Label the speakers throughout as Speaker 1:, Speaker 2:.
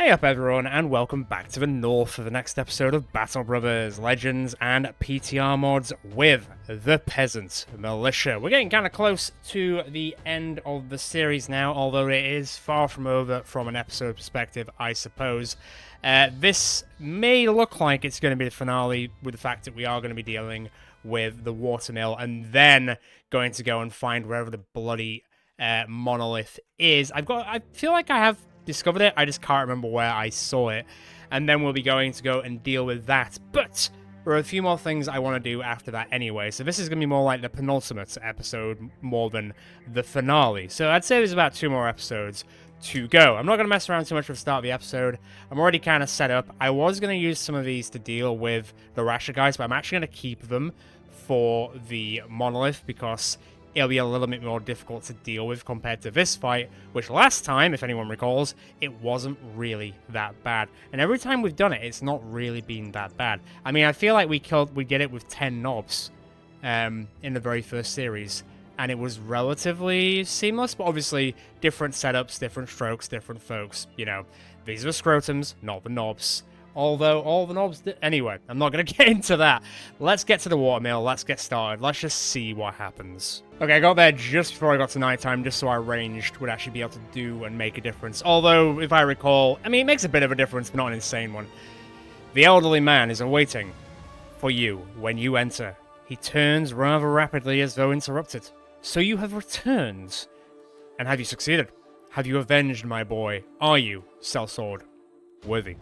Speaker 1: Hey up everyone, and welcome back to the North for the next episode of Battle Brothers, Legends, and PTR mods with the Peasant Militia. We're getting kind of close to the end of the series now, although it is far from over from an episode perspective, I suppose. This may look like it's going to be the finale, with the fact that we are going to be dealing with the Watermill, and then going to go and find wherever the bloody monolith is. I feel like I have discovered it, I just can't remember where I saw it, and then we'll be going to go and deal with that. But there are a few more things I want to do after that anyway, so this is going to be more like the penultimate episode more than the finale. So I'd say there's about 2 more episodes to go. I'm not going to mess around too much with the start of the episode. I'm already kind of set up. I was going to use some of these to deal with the Rachegeist, but I'm actually going to keep them for the monolith because it'll be a little bit more difficult to deal with compared to this fight, which last time, if anyone recalls, it wasn't really that bad. And every time we've done it, it's not really been that bad. I mean, I feel like we did it with 10 knobs in the very first series, and it was relatively seamless, but obviously different setups, different strokes, different folks. You know, these are the scrotums, not the knobs. Although all the knobs anyway, I'm not going to get into that. Let's get to the Watermill, let's get started, let's just see what happens. Okay, I got there just before I got to nighttime, just so our ranged would actually be able to do and make a difference. Although, if I recall, I mean, it makes a bit of a difference, but not an insane one. The elderly man is awaiting for you when you enter. He turns rather rapidly as though interrupted. So you have returned. And have you succeeded? Have you avenged my boy? Are you, sellsword, worthy?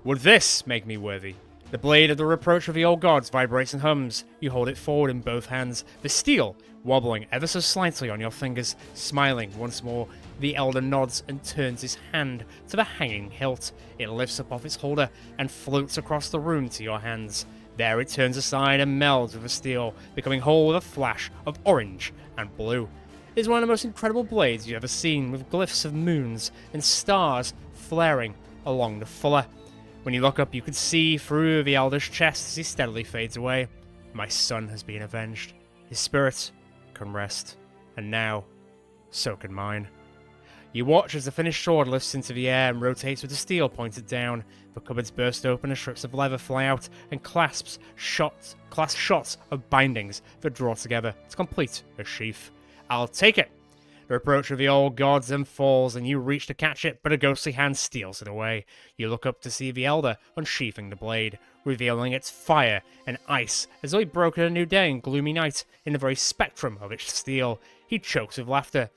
Speaker 1: Would this make me worthy? The blade of the reproach of the old gods vibrates and hums. You hold it forward in both hands, the steel wobbling ever so slightly on your fingers. Smiling once more, the elder nods and turns his hand to the hanging hilt. It lifts up off its holder and floats across the room to your hands. There it turns aside and melds with the steel, becoming whole with a flash of orange and blue. It is one of the most incredible blades you've ever seen, with glyphs of moons and stars flaring along the fuller. When you look up, you can see through the elder's chest as he steadily fades away. My son has been avenged. His spirit can rest. And now, so can mine. You watch as the finished sword lifts into the air and rotates with the steel pointed down. The cupboards burst open and strips of leather fly out and clasp shots of bindings that draw together to complete a sheath. I'll take it. The reproach of the old gods then falls, and you reach to catch it, but a ghostly hand steals it away. You look up to see the elder unsheathing the blade, revealing its fire and ice, as though he broke a new day and gloomy night in the very spectrum of its steel. He chokes with laughter.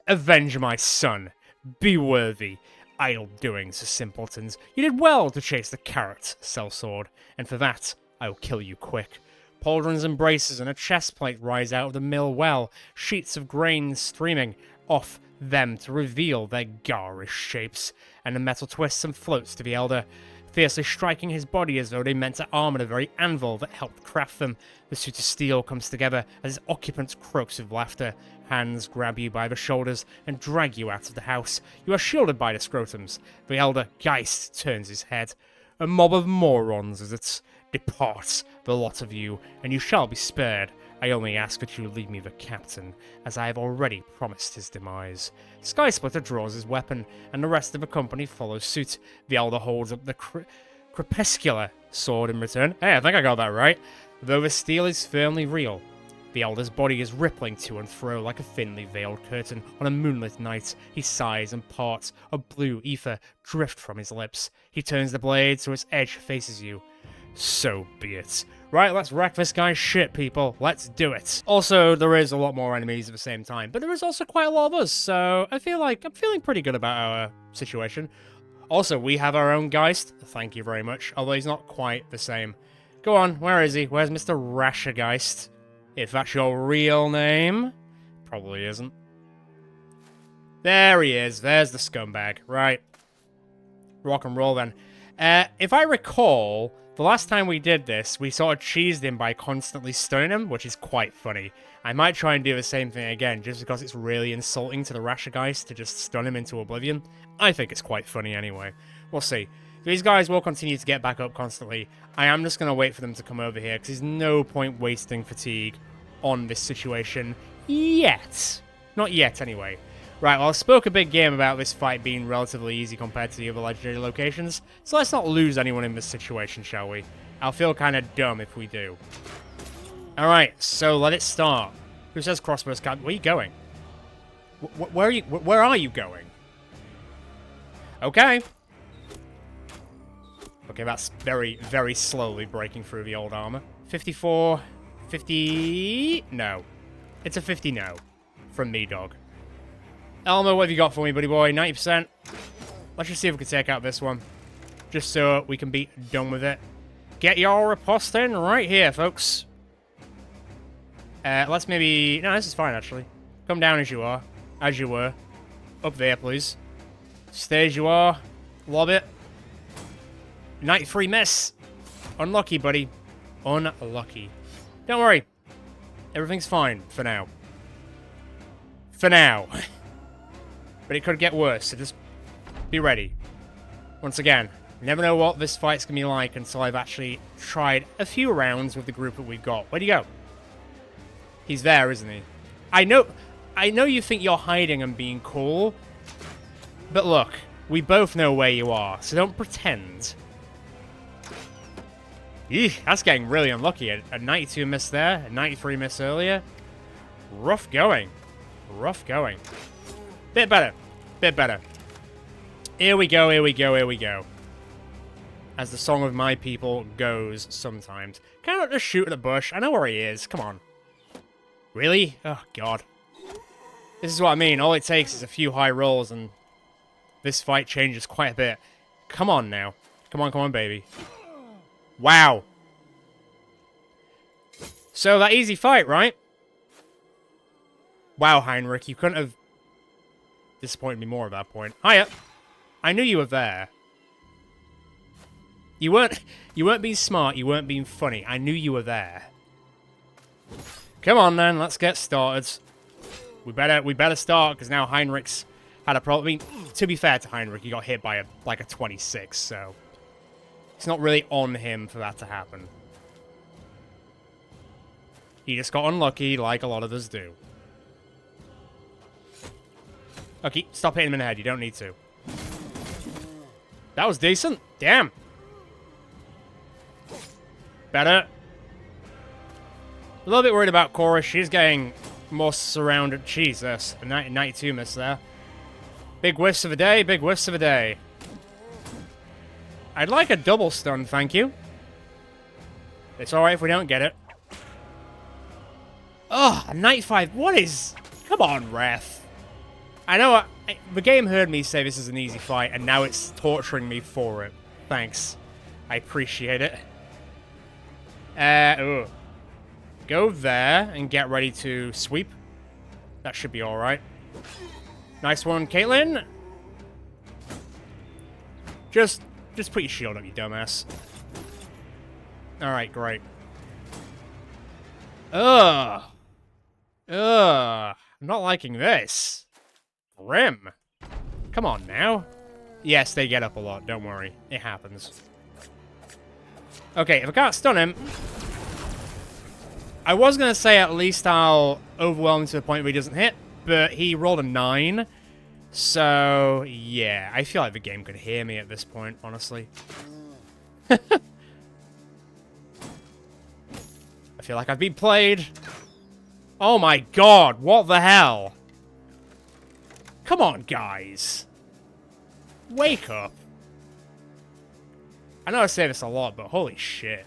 Speaker 1: Avenge my son. Be worthy. Idle doings, simpletons. You did well to chase the carrot, sellsword, and for that I will kill you quick. Pauldrons and braces and a chest plate rise out of the mill well, sheets of grain streaming off them to reveal their garish shapes, and the metal twists and floats to the elder, fiercely striking his body as though they meant to armor the very anvil that helped craft them. The suit of steel comes together as its occupant croaks with laughter. Hands grab you by the shoulders and drag you out of the house. You are shielded by the scrotums. The elder Geist turns his head. A mob of morons is it. Depart, the lot of you, and you shall be spared. I only ask that you leave me the captain, as I have already promised his demise. Skysplitter draws his weapon, and the rest of the company follows suit. The elder holds up the crepuscular sword in return. Hey, I think I got that right. Though the steel is firmly real, the elder's body is rippling to and fro like a thinly veiled curtain on a moonlit night. He sighs and parts of blue ether drift from his lips. He turns the blade so its edge faces you. So be it. Right, let's wreck this guy's shit, people. Let's do it. Also, there is a lot more enemies at the same time, but there is also quite a lot of us, so I feel like I'm feeling pretty good about our situation. Also, we have our own Geist. Thank you very much, although he's not quite the same. Go on, where is he? Where's Mr. Rachegeist? If that's your real name. Probably isn't. There he is. There's the scumbag. Right. Rock and roll then. If I recall, the last time we did this, we sort of cheesed him by constantly stunning him, which is quite funny. I might try and do the same thing again, just because it's really insulting to the Rachegeist to just stun him into oblivion. I think it's quite funny anyway. We'll see. These guys will continue to get back up constantly. I am just going to wait for them to come over here, because there's no point wasting fatigue on this situation yet. Not yet, anyway. Right, well, I spoke a big game about this fight being relatively easy compared to the other legendary locations, so let's not lose anyone in this situation, shall we? I'll feel kind of dumb if we do. Alright, so let it start. Who says crossbows can't... Where are you going? Where are you going? Okay. Okay, that's very, very slowly breaking through the old armor. 54... 50... No. It's a 50 no. From me, dog. Elmo, what have you got for me, buddy boy? 90%. Let's just see if we can take out this one. Just so we can be done with it. Get your riposte in right here, folks. Let's maybe... No, this is fine, actually. Come down as you are. As you were. Up there, please. Stay as you are. Lob it. 93 miss. Unlucky, buddy. Unlucky. Don't worry. Everything's fine for now. For now. But it could get worse, so just be ready. Once again, you never know what this fight's going to be like until I've actually tried a few rounds with the group that we've got. Where'd he go? He's there, isn't he? I know you think you're hiding and being cool, but look, we both know where you are, so don't pretend. Eesh, that's getting really unlucky. A 92 miss there, a 93 miss earlier. Rough going. Rough going. Bit better. Bit better. Here we go, here we go, here we go. As the song of my people goes sometimes. Can't I just shoot at the bush? I know where he is. Come on. Really? Oh, God. This is what I mean. All it takes is a few high rolls and this fight changes quite a bit. Come on now. Come on, baby. Wow. So, that easy fight, right? Wow, Heinrich, you couldn't have disappointed me more at that point. Hiya. I knew you were there. You weren't being smart, you weren't being funny. I knew you were there. Come on then, let's get started. We better start, because now Heinrich's had a problem. I mean, to be fair to Heinrich, he got hit by a 26, so it's not really on him for that to happen. He just got unlucky, like a lot of us do. Okay, stop hitting him in the head. You don't need to. That was decent. Damn. Better. A little bit worried about Cora. She's getting more surrounded. Jesus. A 92 miss there. Big whiffs of a day. Big whiffs of a day. I'd like a double stun, thank you. It's alright if we don't get it. Oh, a 95. What is... Come on, ref. I know the game heard me say this is an easy fight, and now it's torturing me for it. Thanks. I appreciate it. Go there and get ready to sweep. That should be alright. Nice one, Caitlin. Just put your shield up, you dumbass. Alright, great. Ugh. I'm not liking this. Grim. Come on now. Yes, they get up a lot. Don't worry. It happens. Okay, if I can't stun him... I was going to say at least I'll overwhelm him to the point where he doesn't hit, but he rolled a 9. So, yeah. I feel like the game could hear me at this point, honestly. I feel like I've been played. Oh my god, what the hell? Come on, guys. Wake up. I know I say this a lot, but holy shit.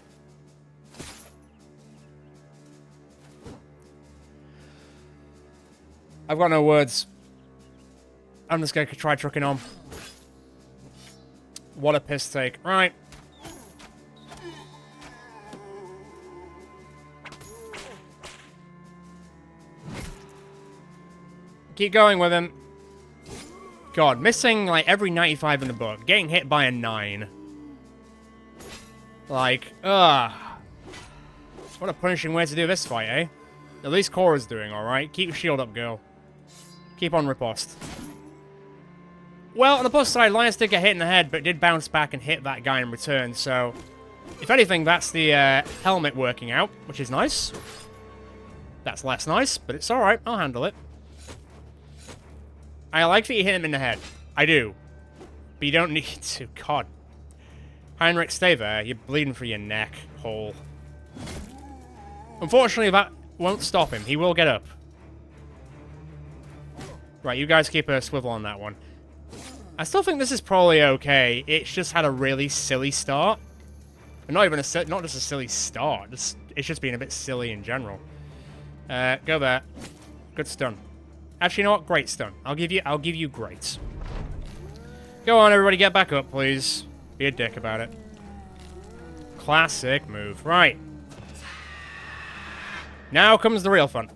Speaker 1: I've got no words. I'm just going to try trucking on. What a piss take. Right. Keep going with him. God, missing like every 95 in the book. Getting hit by a 9. Like, what a punishing way to do this fight, eh? At least Cora's doing alright. Keep your shield up, girl. Keep on riposte. Well, on the plus side, Lions did get hit in the head, but did bounce back and hit that guy in return, so... If anything, that's the helmet working out, which is nice. That's less nice, but it's alright. I'll handle it. I like that you hit him in the head. I do. But you don't need to. God. Heinrich, stay there. You're bleeding through your neck hole. Unfortunately, that won't stop him. He will get up. Right, you guys keep a swivel on that one. I still think this is probably okay. It's just had a really silly start. And not just a silly start. It's just been a bit silly in general. Go there. Good stun. Actually, you know what? Great stun. I'll give you great. Go on, everybody, get back up, please. Be a dick about it. Classic move. Right. Now comes the real fun.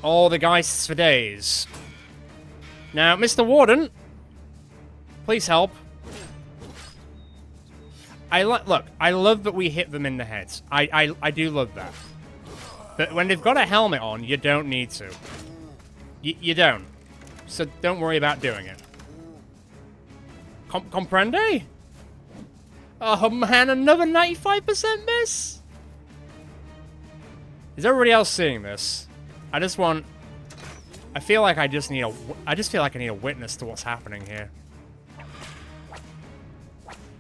Speaker 1: All the geists for days. Now, Mr. Warden, please help. Look, I love that we hit them in the heads. I do love that. But when they've got a helmet on, you don't need to. You don't. So don't worry about doing it. Comprende? Oh man, another 95% miss? Is everybody else seeing this? I feel like I just need a witness to what's happening here.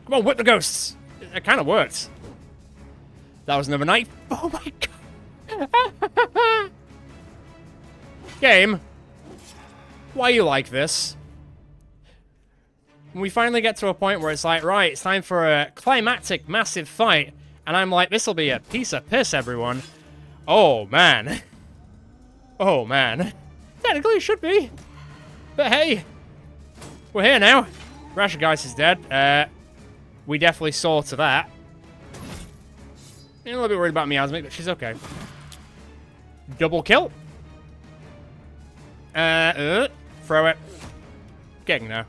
Speaker 1: Come on, whip the ghosts! It kind of worked. That was another knife. Oh my god! Game, why are you like this? When we finally get to a point where it's like, right, it's time for a climactic, massive fight, and I'm like, this'll be a piece of piss, everyone. Oh, man. Oh, man. Technically, it should be. But hey, we're here now. Rachegeist is dead. We definitely saw to that. I'm a little bit worried about Miasmic, but she's okay. Double kill. Throw it. Getting there.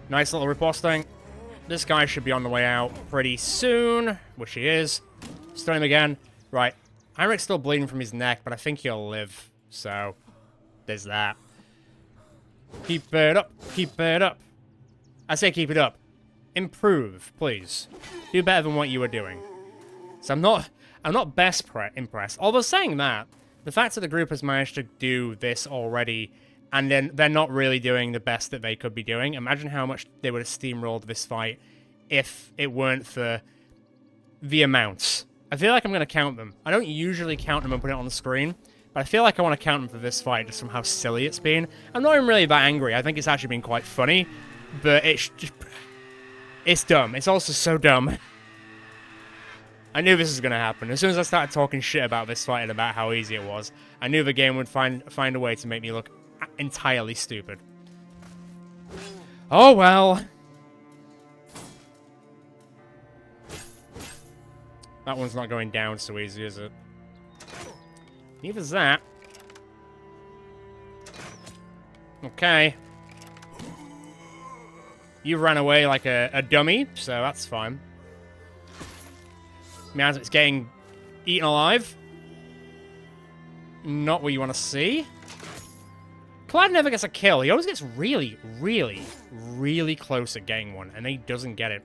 Speaker 1: Nice little riposting. This guy should be on the way out pretty soon, which he is. Stun him again. Right. Heinrich's still bleeding from his neck, but I think he'll live. So, there's that. Keep it up. Keep it up. I say keep it up. Improve, please. Do better than what you were doing. So I'm not best impressed. Although saying that, the fact that the group has managed to do this already, and then they're not really doing the best that they could be doing. Imagine how much they would have steamrolled this fight if it weren't for the amounts. I feel like I'm going to count them. I don't usually count them and put it on the screen, but I feel like I want to count them for this fight just from how silly it's been. I'm not even really that angry. I think it's actually been quite funny, but it's just... It's dumb. It's also so dumb. I knew this was going to happen. As soon as I started talking shit about this fight and about how easy it was, I knew the game would find a way to make me look entirely stupid. Oh well. That one's not going down so easy, is it? Neither's that. Okay. You ran away like a dummy, so that's fine. It's getting eaten alive. Not what you want to see. Clyde never gets a kill. He always gets really, really, really close at getting one, and he doesn't get it.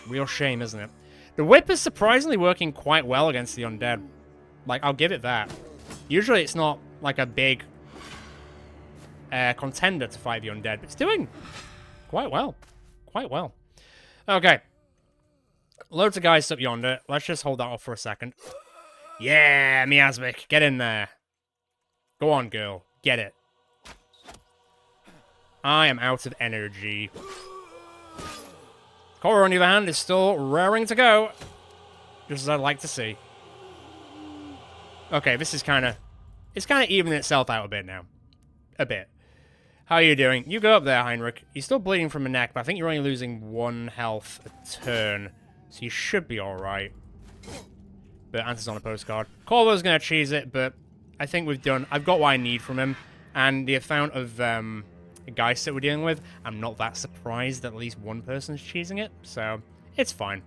Speaker 1: Real shame, isn't it? The whip is surprisingly working quite well against the undead. Like, I'll give it that. Usually it's not, like, a big contender to fight the undead, but it's doing quite well. Quite well. Okay. Loads of guys up yonder. Let's just hold that off for a second. Yeah, Miasmic, get in there. Go on, girl. Get it. I am out of energy. Cora, on the other hand, is still raring to go. Just as I'd like to see. Okay, this is kind of... It's kind of evening itself out a bit now. A bit. How are you doing? You go up there, Heinrich. You're still bleeding from the neck, but I think you're only losing 1 health a turn. So you should be alright. But answer's on a postcard. Corvo's going to cheese it, but I think I've got what I need from him. And the amount of guys that we're dealing with, I'm not that surprised that at least one person's cheesing it. So, it's fine.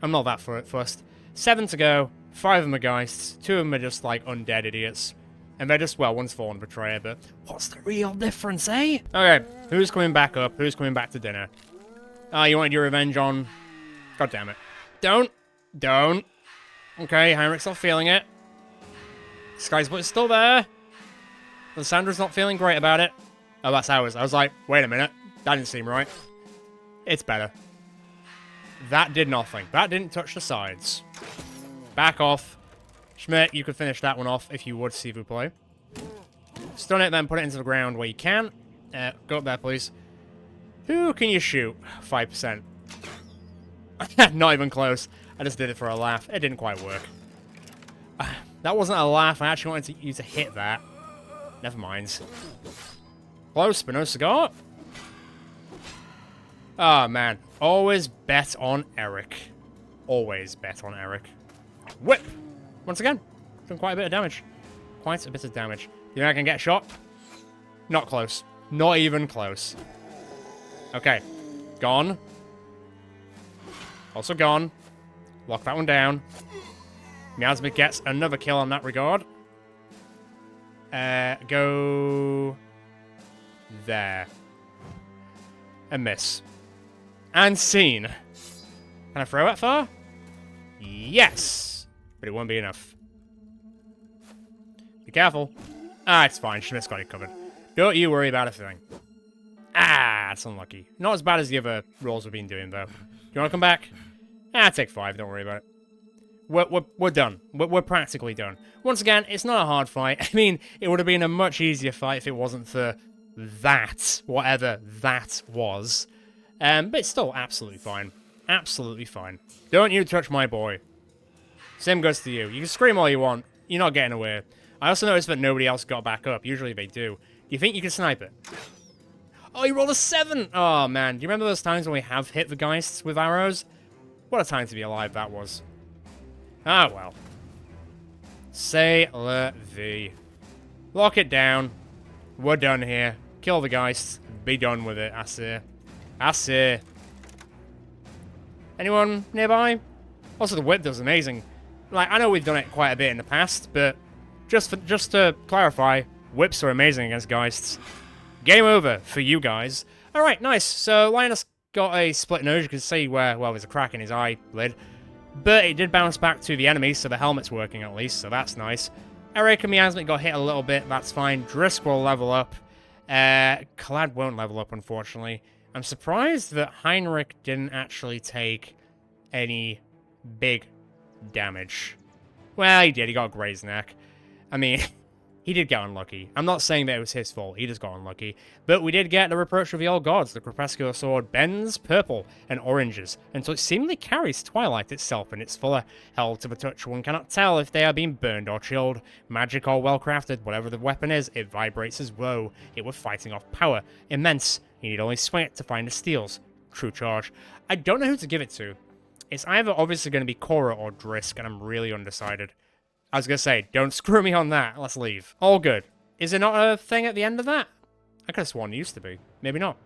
Speaker 1: I'm not that fussed. 7 to go. 5 of them are geists. 2 of them are just, like, undead idiots. And they're just, well, one's Fallen Betrayer, but what's the real difference, eh? Okay, who's coming back up? Who's coming back to dinner? You wanted your revenge on... God damn it. Don't. Okay, Heinrich's not feeling it. Skysplit is still there. Lissandra's not feeling great about it. Oh, that's ours. I was like, wait a minute. That didn't seem right. It's better. That did nothing. That didn't touch the sides. Back off. Schmidt, you could finish that one off if you would, s'il vous plaît. Stun it, then put it into the ground where you can. Go up there, please. Who can you shoot? 5%. Not even close. I just did it for a laugh. It didn't quite work. That wasn't a laugh. I actually wanted you to hit that. Never mind. Close, but no cigar. Oh, man. Always bet on Eric. Always bet on Eric. Whip! Once again. Done quite a bit of damage. Quite a bit of damage. You think I can get shot? Not close. Not even close. Okay. Gone. Also gone. Lock that one down. Miasma gets another kill on that regard. Go... there. And miss. And scene. Can I throw it far? Yes! But it won't be enough. Be careful. Ah, it's fine. Schmidt's got it covered. Don't you worry about a thing. Ah, that's unlucky. Not as bad as the other rolls we've been doing, though. Do you want to come back? Ah, take 5. Don't worry about it. We're done. We're practically done. Once again, it's not a hard fight. I mean, it would have been a much easier fight if it wasn't for that. Whatever that was. But it's still absolutely fine. Absolutely fine. Don't you touch my boy. Same goes to you. You can scream all you want. You're not getting away. I also noticed that nobody else got back up. Usually they do. Do you think you can snipe it? Oh, you rolled a 7! Oh, man. Do you remember those times when we have hit the Geists with arrows? What a time to be alive that was. Ah, well. C'est la vie. Lock it down. We're done here. Kill the Geists. Be done with it, I say. I say. Anyone nearby? Also, the whip does amazing. Like, I know we've done it quite a bit in the past, but just to clarify, whips are amazing against Geists. Game over for you guys. Alright, nice. So, Linus got a split nose. You can see where, well, there's a crack in his eyelid. But it did bounce back to the enemy, so the helmet's working at least, so that's nice. Eric and Miasma got hit a little bit, that's fine. Drisk will level up. Clad won't level up, unfortunately. I'm surprised that Heinrich didn't actually take any big damage. Well, he did. He got a grazed neck. I mean, he did get unlucky. I'm not saying that it was his fault. He just got unlucky. But we did get the Reproach of the Old Gods. The crepuscular sword bends purple and oranges, until it seemingly carries twilight itself in its fuller. Held to the touch, one cannot tell if they are being burned or chilled. Magic or well-crafted, whatever the weapon is, it vibrates as though it were fighting off power. Immense. You need only swing it to find the steals. True charge. I don't know who to give it to. It's either obviously going to be Cora or Drisk, and I'm really undecided. I was going to say, don't screw me on that. Let's leave. All good. Is there not a thing at the end of that? I could have sworn it used to be. Maybe not.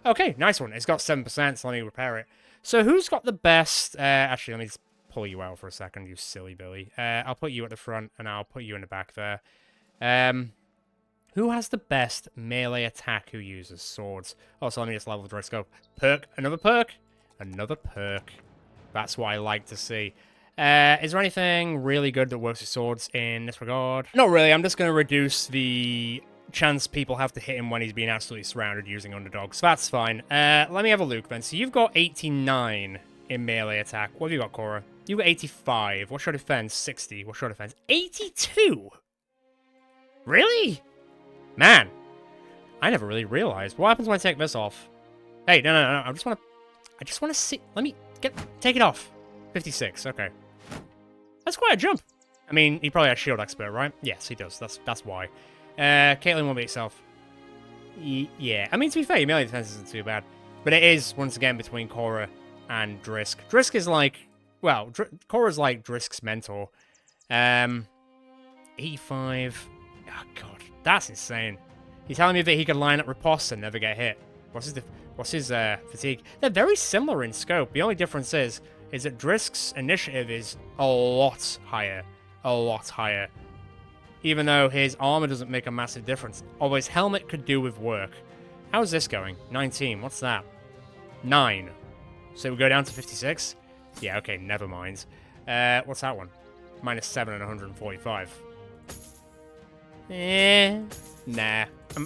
Speaker 1: Okay, nice one. It's got 7%, so let me repair it. So who's got the best... actually, let me just pull you out for a second, you silly Billy. I'll put you at the front, and I'll put you in the back there. Who has the best melee attack who uses swords? Oh, so let me just level the Drisk up. Perk. Another perk. Another perk. That's what I like to see. Is there anything really good that works with swords in this regard? Not really. I'm just going to reduce the chance people have to hit him when he's being absolutely surrounded using underdogs. So that's fine. Let me have a look then. So you've got 89 in melee attack. What have you got, Cora? You've got 85. What's your defense? 60. What's your defense? 82? Really? Man. I never really realized. What happens when I take this off? Hey, no. I just want to see. Let me take it off. 56. Okay. That's quite a jump. I mean, he probably has shield expert, right? Yes, he does. That's why. Caitlyn won't be itself. Yeah. I mean, to be fair, your melee defense isn't too bad. But it is, once again, between Cora and Drisk. Drisk is like... Well, Cora's like Drisk's mentor. 85... Oh, God. That's insane. He's telling me that he can line up riposte and never get hit. What's his fatigue? They're very similar in scope. The only difference is that Drisk's initiative is a lot higher. A lot higher. Even though his armor doesn't make a massive difference. Although his helmet could do with work. How's this going? 19. What's that? 9. So we go down to 56? Yeah, okay, never mind. What's that one? -7 and 145. Nah.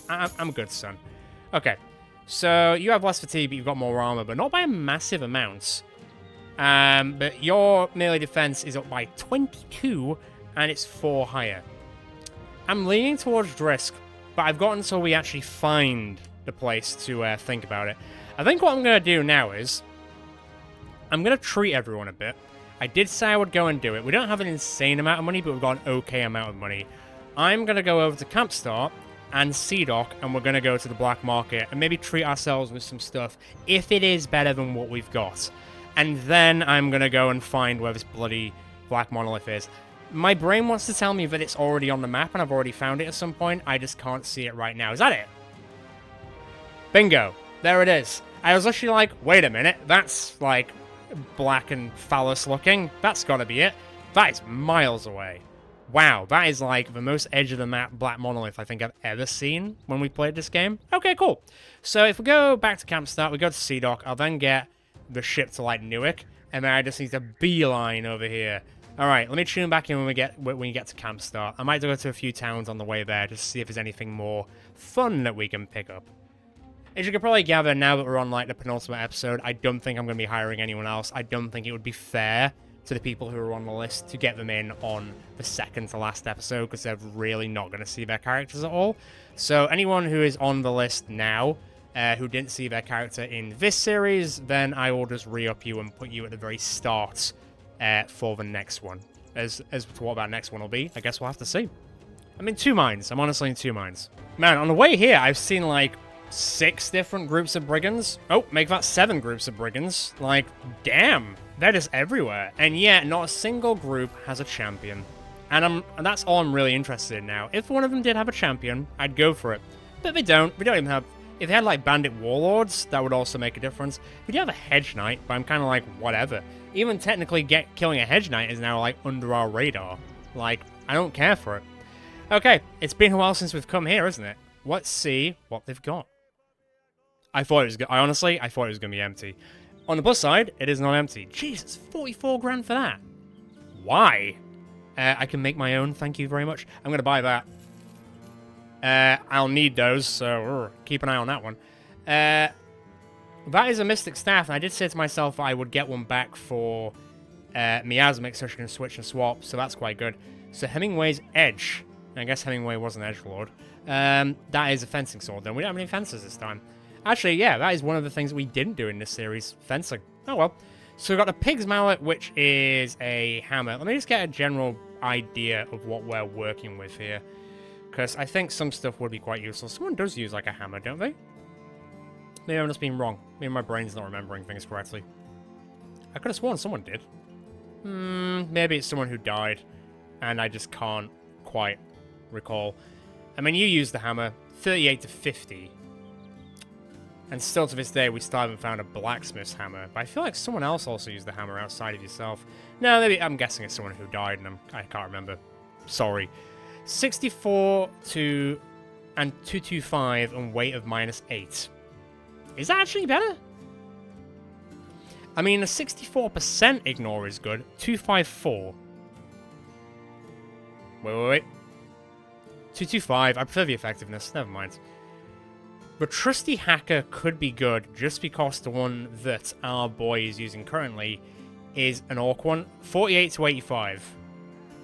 Speaker 1: I'm good, son. Okay. So, you have less fatigue, but you've got more armor, but not by a massive amount. But your melee defense is up by 22, and it's 4 higher. I'm leaning towards Drisk, but I've got until we actually find the place to think about it. I think what I'm going to do now is, I'm going to treat everyone a bit. I did say I would go and do it. We don't have an insane amount of money, but we've got an okay amount of money. I'm going to go over to Camp Start and Sea Dock, and we're going to go to the black market and maybe treat ourselves with some stuff if it is better than what we've got. And then I'm going to go and find where this bloody black monolith is. My brain wants to tell me that it's already on the map and I've already found it at some point. I just can't see it right now. Is that it? Bingo. There it is. I was actually like, wait a minute. That's like black and phallus looking. That's got to be it. That is miles away. Wow, that is like the most edge of the map black monolith I think I've ever seen when we played this game. Okay, cool. So if we go back to Camp Start, we go to Sea Dock, I'll then get the ship to like Newark, and then I just need to beeline over here. Alright, let me tune back in when you get to Camp Start. I might go to a few towns on the way there just to see if there's anything more fun that we can pick up. As you can probably gather, now that we're on like the penultimate episode, I don't think I'm going to be hiring anyone else. I don't think it would be fair to the people who are on the list to get them in on the second to last episode, because they're really not going to see their characters at all. So anyone who is on the list now, who didn't see their character in this series, then I will just re-up you and put you at the very start for the next one. As to what that next one will be, I guess we'll have to see. I'm in two minds. I'm honestly in two minds. Man, on the way here, I've seen like 6 different groups of brigands. Oh, make that 7 groups of brigands. Like, damn. They're just everywhere. And yet, not a single group has a champion. And that's all I'm really interested in now. If one of them did have a champion, I'd go for it. But they don't. We don't even have... If they had, like, bandit warlords, that would also make a difference. We do have a hedge knight, but I'm kind of like, whatever. Even technically killing a hedge knight is now, like, under our radar. Like, I don't care for it. Okay, it's been a while since we've come here, isn't it? Let's see what they've got. I thought it was... Honestly, I thought it was going to be empty. On the plus side, it is not empty. Jesus, 44 grand for that. Why? I can make my own, thank you very much. I'm going to buy that. I'll need those, so keep an eye on that one. That is a Mystic Staff, and I did say to myself I would get one back for Miasmic, so she can switch and swap, so that's quite good. So Hemingway's Edge. I guess Hemingway was an edgelord. That is a fencing sword, then. We don't have any fences this time. Actually, yeah, that is one of the things we didn't do in this series. Fencing. Oh, well. So we've got a Pig's Mallet, which is a hammer. Let me just get a general idea of what we're working with here. Because I think some stuff would be quite useful. Someone does use, like, a hammer, don't they? Maybe I'm just being wrong. Maybe my brain's not remembering things correctly. I could have sworn someone did. Maybe it's someone who died. And I just can't quite recall. I mean, you used the hammer. 38 to 50. And still to this day, we still haven't found a blacksmith's hammer. But I feel like someone else also used the hammer outside of yourself. No, maybe I'm guessing it's someone who died, and I can't remember. Sorry. 64 to... and 225 and weight of -8. Is that actually better? I mean, a 64% ignore is good. 254. Wait. 225. I prefer the effectiveness. Never mind. But Trusty Hacker could be good, just because the one that our boy is using currently is an Orc one. 48 to 85.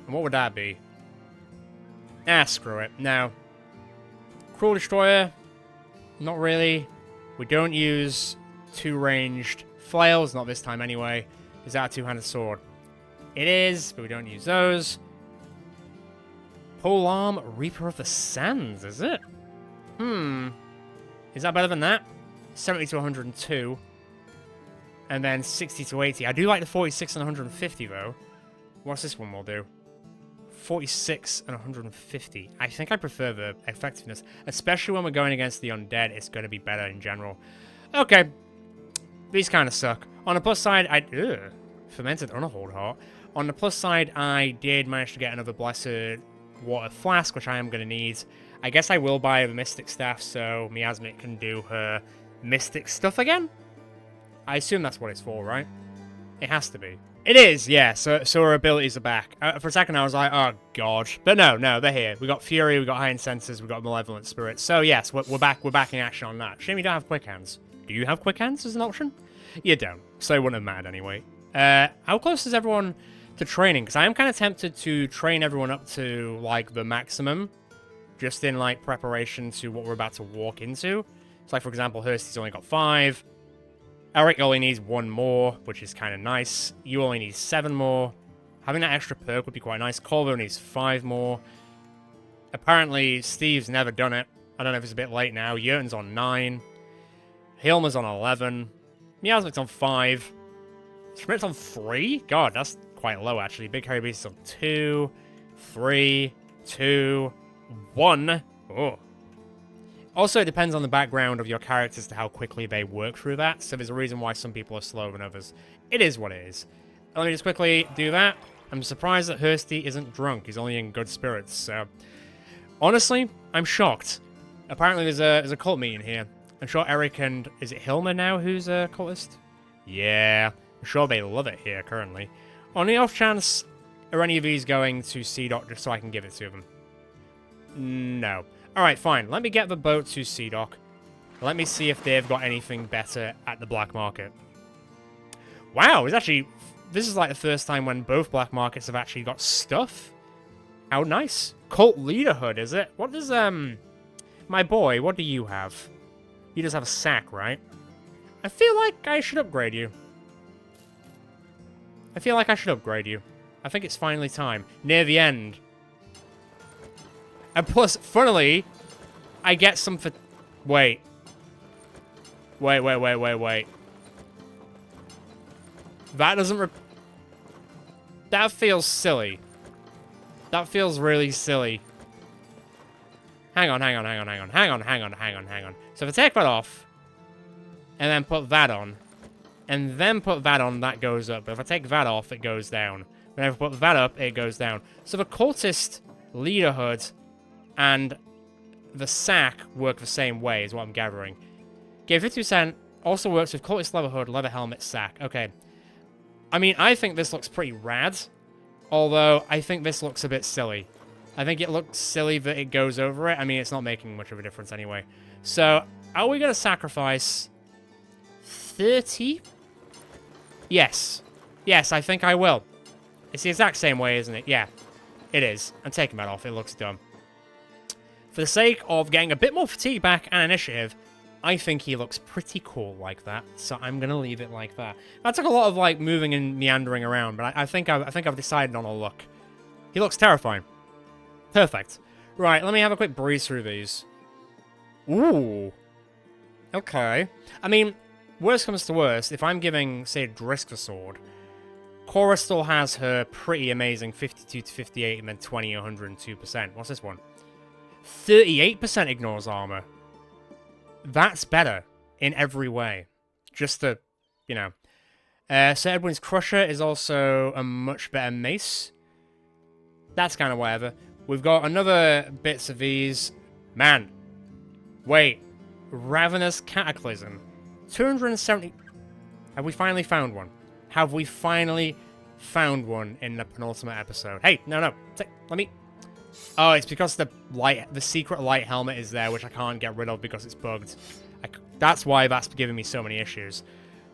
Speaker 1: And what would that be? Screw it. Now, Cruel Destroyer, not really. We don't use 2-ranged flails, not this time anyway. Is that a 2-handed sword? It is, but we don't use those. Polearm Reaper of the Sands, is it? Is that better than that? 70 to 102. And then 60 to 80. I do like the 46 and 150, though. What's this one will do? 46 and 150. I think I prefer the effectiveness. Especially when we're going against the undead, it's going to be better in general. Okay. These kind of suck. On the plus side, Fermented Unhold Heart. On the plus side, I did manage to get another Blessed Water Flask, which I am going to need. I guess I will buy the Mystic Staff so Miasmic can do her Mystic stuff again? I assume that's what it's for, right? It has to be. It is, yeah. So our abilities are back. For a second, I was like, oh god, but no, they're here. We got Fury, we got Iron Senses, we got Malevolent Spirits. So yes, we're back. We're back in action on that. Shame you don't have Quick Hands. Do you have Quick Hands as an option? You don't, so it wouldn't have mattered anyway. How close is everyone to training? Because I am kind of tempted to train everyone up to like the maximum, just in like preparation to what we're about to walk into. So like for example, Hursty's only got 5. Eric only needs 1 more, which is kind of nice. You only need 7 more. Having that extra perk would be quite nice. Corvo needs 5 more. Apparently, Steve's never done it. I don't know if it's a bit late now. Jurgen's on 9. Hilmer's on 11. Miasmic's on 5. Schmidt's on 3? God, that's quite low, actually. Big Hairy Beast is on 2. 3. 2. 1. Oh. Also, it depends on the background of your characters as to how quickly they work through that, so there's a reason why some people are slower than others. It is what it is. Let me just quickly do that. I'm surprised that Hursty isn't drunk. He's only in good spirits, so... Honestly, I'm shocked. Apparently there's a cult meeting here. I'm sure Eric and... Is it Hilmer now who's a cultist? Yeah. I'm sure they love it here currently. On the off chance, are any of these going to C-Doc just so I can give it to them? No. Alright, fine. Let me get the boat to C-Doc. Let me see if they've got anything better at the black market. Wow, it's actually... This is like the first time when both black markets have actually got stuff. How nice. Cult leaderhood, is it? What does, My boy, what do you have? You just have a sack, right? I feel like I should upgrade you. I think it's finally time. Near the end. And plus, funnily, I get some for... Wait. That doesn't... That feels silly. That feels really silly. Hang on. So if I take that off, and then put that on, and then put that on, that goes up. But if I take that off, it goes down. When I put that up, it goes down. So the cultist leaderhood and the sack work the same way, is what I'm gathering. Give 50% also works with cultist leather hood, leather helmet, sack. Okay. I mean, I think this looks pretty rad, although I think this looks a bit silly. I think it looks silly that it goes over it. I mean, it's not making much of a difference anyway. So, are we going to sacrifice 30? Yes. Yes, I think I will. It's the exact same way, isn't it? Yeah, it is. I'm taking that off. It looks dumb. For the sake of getting a bit more fatigue back and initiative, I think he looks pretty cool like that, so I'm gonna leave it like that. That took a lot of like moving and meandering around, but I think I've decided on a look. He looks terrifying. Perfect. Right, let me have a quick breeze through these. Ooh. Okay. I mean, worst comes to worst, if I'm giving, say, Drisk the sword, Cora still has her pretty amazing 52 to 58 and then 20, 102%. What's this one? 38% ignores armor. That's better in every way. Just to, you know. Sir Edwin's Crusher is also a much better mace. That's kind of whatever. We've got another bits of these. Man. Wait. Ravenous Cataclysm. 270... Have we finally found one? Have we finally found one in the penultimate episode? Hey, no. Let me... Oh, it's because the secret light helmet is there, which I can't get rid of because it's bugged. That's why that's giving me so many issues.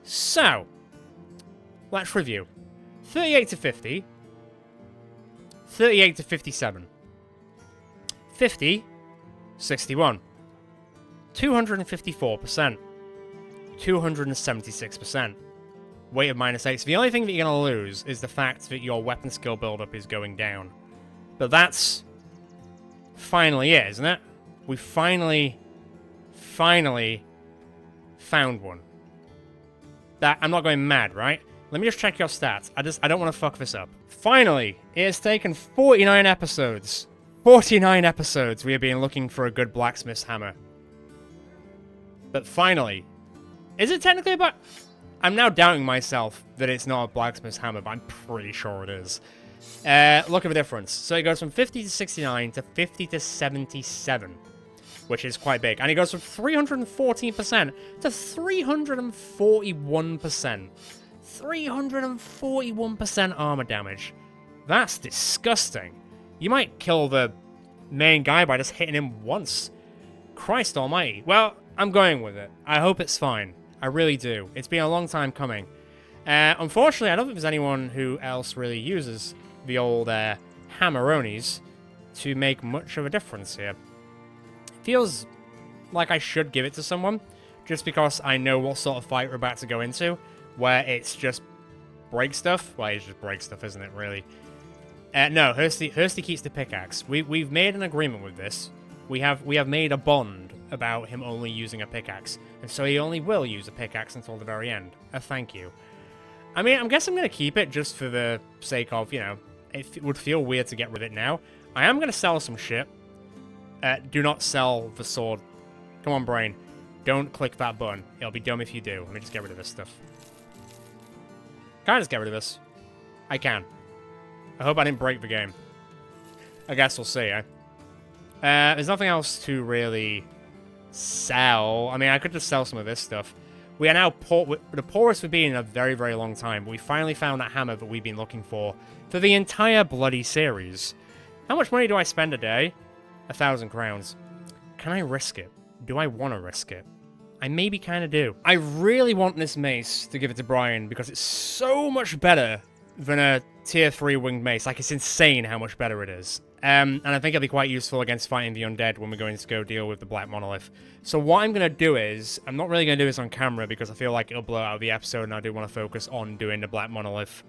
Speaker 1: So, let's review. 38 to 50. 38 to 57. 50, 61. 254%. 276%. Weight of -8. So the only thing that you're going to lose is the fact that your weapon skill buildup is going down. But that's finally it, isn't it? We finally found one. I'm not going mad, right? Let me just check your stats. I don't want to fuck this up. Finally, it has taken 49 episodes. 49 episodes we have been looking for a good blacksmith's hammer. But finally, is it technically about... I'm now doubting myself that it's not a blacksmith's hammer, but I'm pretty sure it is. Look at the difference. So it goes from 50 to 69 to 50 to 77, which is quite big. And it goes from 314% to 341%. 341% armor damage. That's disgusting. You might kill the main guy by just hitting him once. Christ almighty. Well, I'm going with it. I hope it's fine. I really do. It's been a long time coming. Unfortunately, I don't think there's anyone who else really uses the old hammeronis to make much of a difference here. Feels like I should give it to someone, just because I know what sort of fight we're about to go into, where it's just break stuff. Well, it's just break stuff, isn't it, really? No, Hursty keeps the pickaxe. We've made an agreement with this. We have made a bond about him only using a pickaxe, and so he only will use a pickaxe until the very end. A thank you. I mean, I guess I'm going to keep it just for the sake of, you know, it would feel weird to get rid of it now. I am going to sell some shit. Do not sell the sword. Come on, brain. Don't click that button. It'll be dumb if you do. Let me just get rid of this stuff. Can I just get rid of this? I can. I hope I didn't break the game. I guess we'll see, eh? There's nothing else to really sell. I mean, I could just sell some of this stuff. We are now the poorest we've been in a very, very long time, but we finally found that hammer that we've been looking for the entire bloody series. How much money do I spend a day? 1,000 crowns. Can I risk it? Do I want to risk it? I maybe kind of do. I really want this mace to give it to Brian because it's so much better than a tier 3 winged mace. Like, it's insane how much better it is. And I think it'll be quite useful against fighting the undead when we're going to go deal with the black monolith. So what I'm going to do is, I'm not really going to do this on camera because I feel like it'll blow out the episode and I do want to focus on doing the black monolith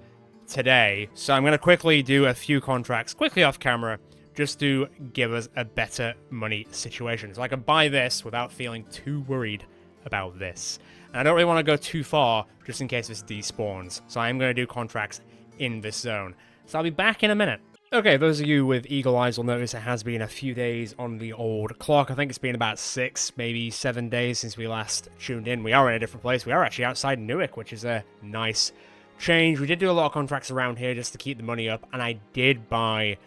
Speaker 1: today. So I'm going to quickly do a few contracts, quickly off camera, just to give us a better money situation. So I can buy this without feeling too worried about this. And I don't really want to go too far just in case this despawns. So I am going to do contracts in this zone. So I'll be back in a minute. Okay, those of you with eagle eyes will notice it has been a few days on the old clock. I think it's been about 6, maybe 7 days since we last tuned in. We are in a different place. We are actually outside Newark, which is a nice change. We did do a lot of contracts around here just to keep the money up, and I did buy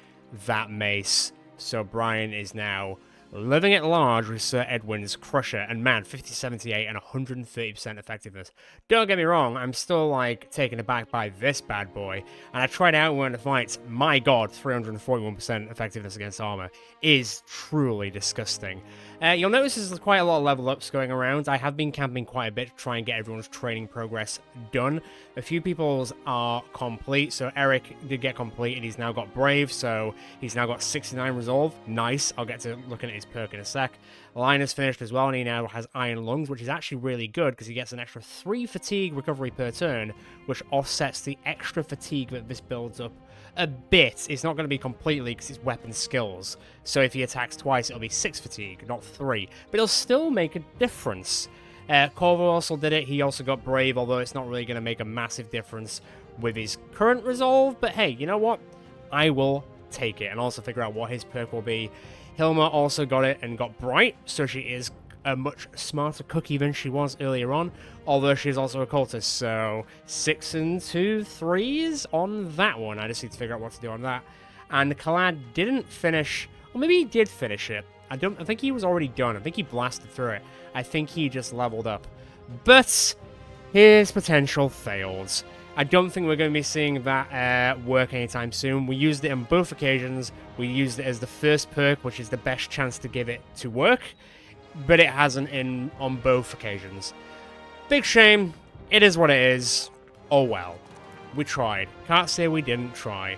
Speaker 1: that mace. So Brian is now living at large with Sir Edwin's Crusher, and man, 50-78 and 130% effectiveness. Don't get me wrong, I'm still, like, taken aback by this bad boy, and I tried out one of the fights. My god, 341% effectiveness against armor is truly disgusting. You'll notice there's quite a lot of level ups going around. I have been camping quite a bit to try and get everyone's training progress done. A few people's are complete, so Eric did get complete, and he's now got Brave, so he's now got 69 Resolve. Nice, I'll get to looking at his perk in a sec. Linus finished as well, and he now has Iron Lungs, which is actually really good, because he gets an extra 3 fatigue recovery per turn, which offsets the extra fatigue that this builds up a bit. It's not going to be completely, because it's weapon skills. So if he attacks twice, it'll be 6 fatigue, not 3. But it'll still make a difference. Corvo also did it. He also got Brave, although it's not really going to make a massive difference with his current resolve. But hey, you know what? I will take it and also figure out what his perk will be. Hilma also got it and got Bright, so she is a much smarter cookie than she was earlier on, although she's also a cultist, so 6 and 2 3s on that one. I just need to figure out what to do on that. And Kalad didn't finish, or maybe he did finish it. I think he was already done. I think he blasted through it. I think he just leveled up. But his potential failed. I don't think we're going to be seeing that work anytime soon. We used it on both occasions. We used it as the first perk, which is the best chance to give it to work, but it hasn't on both occasions. Big shame. It is what it is. Oh well. We tried. Can't say we didn't try.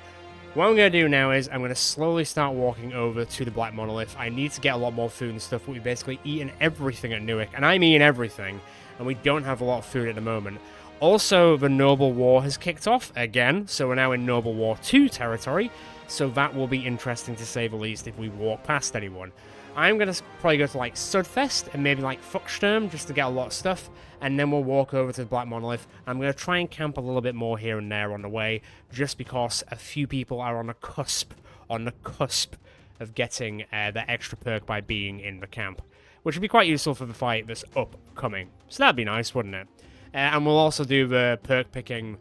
Speaker 1: What I'm going to do now is I'm going to slowly start walking over to the Black Monolith. I need to get a lot more food and stuff. We've basically eaten everything at Newark, and I mean everything, and we don't have a lot of food at the moment. Also, the Noble War has kicked off again, so we're now in Noble War 2 territory, so that will be interesting to say the least if we walk past anyone. I'm going to probably go to, like, Sudfest and maybe, like, Fucksturm just to get a lot of stuff, and then we'll walk over to the Black Monolith. I'm going to try and camp a little bit more here and there on the way, just because a few people are on the cusp of getting the extra perk by being in the camp, which would be quite useful for the fight that's upcoming. So that'd be nice, wouldn't it? And we'll also do the perk picking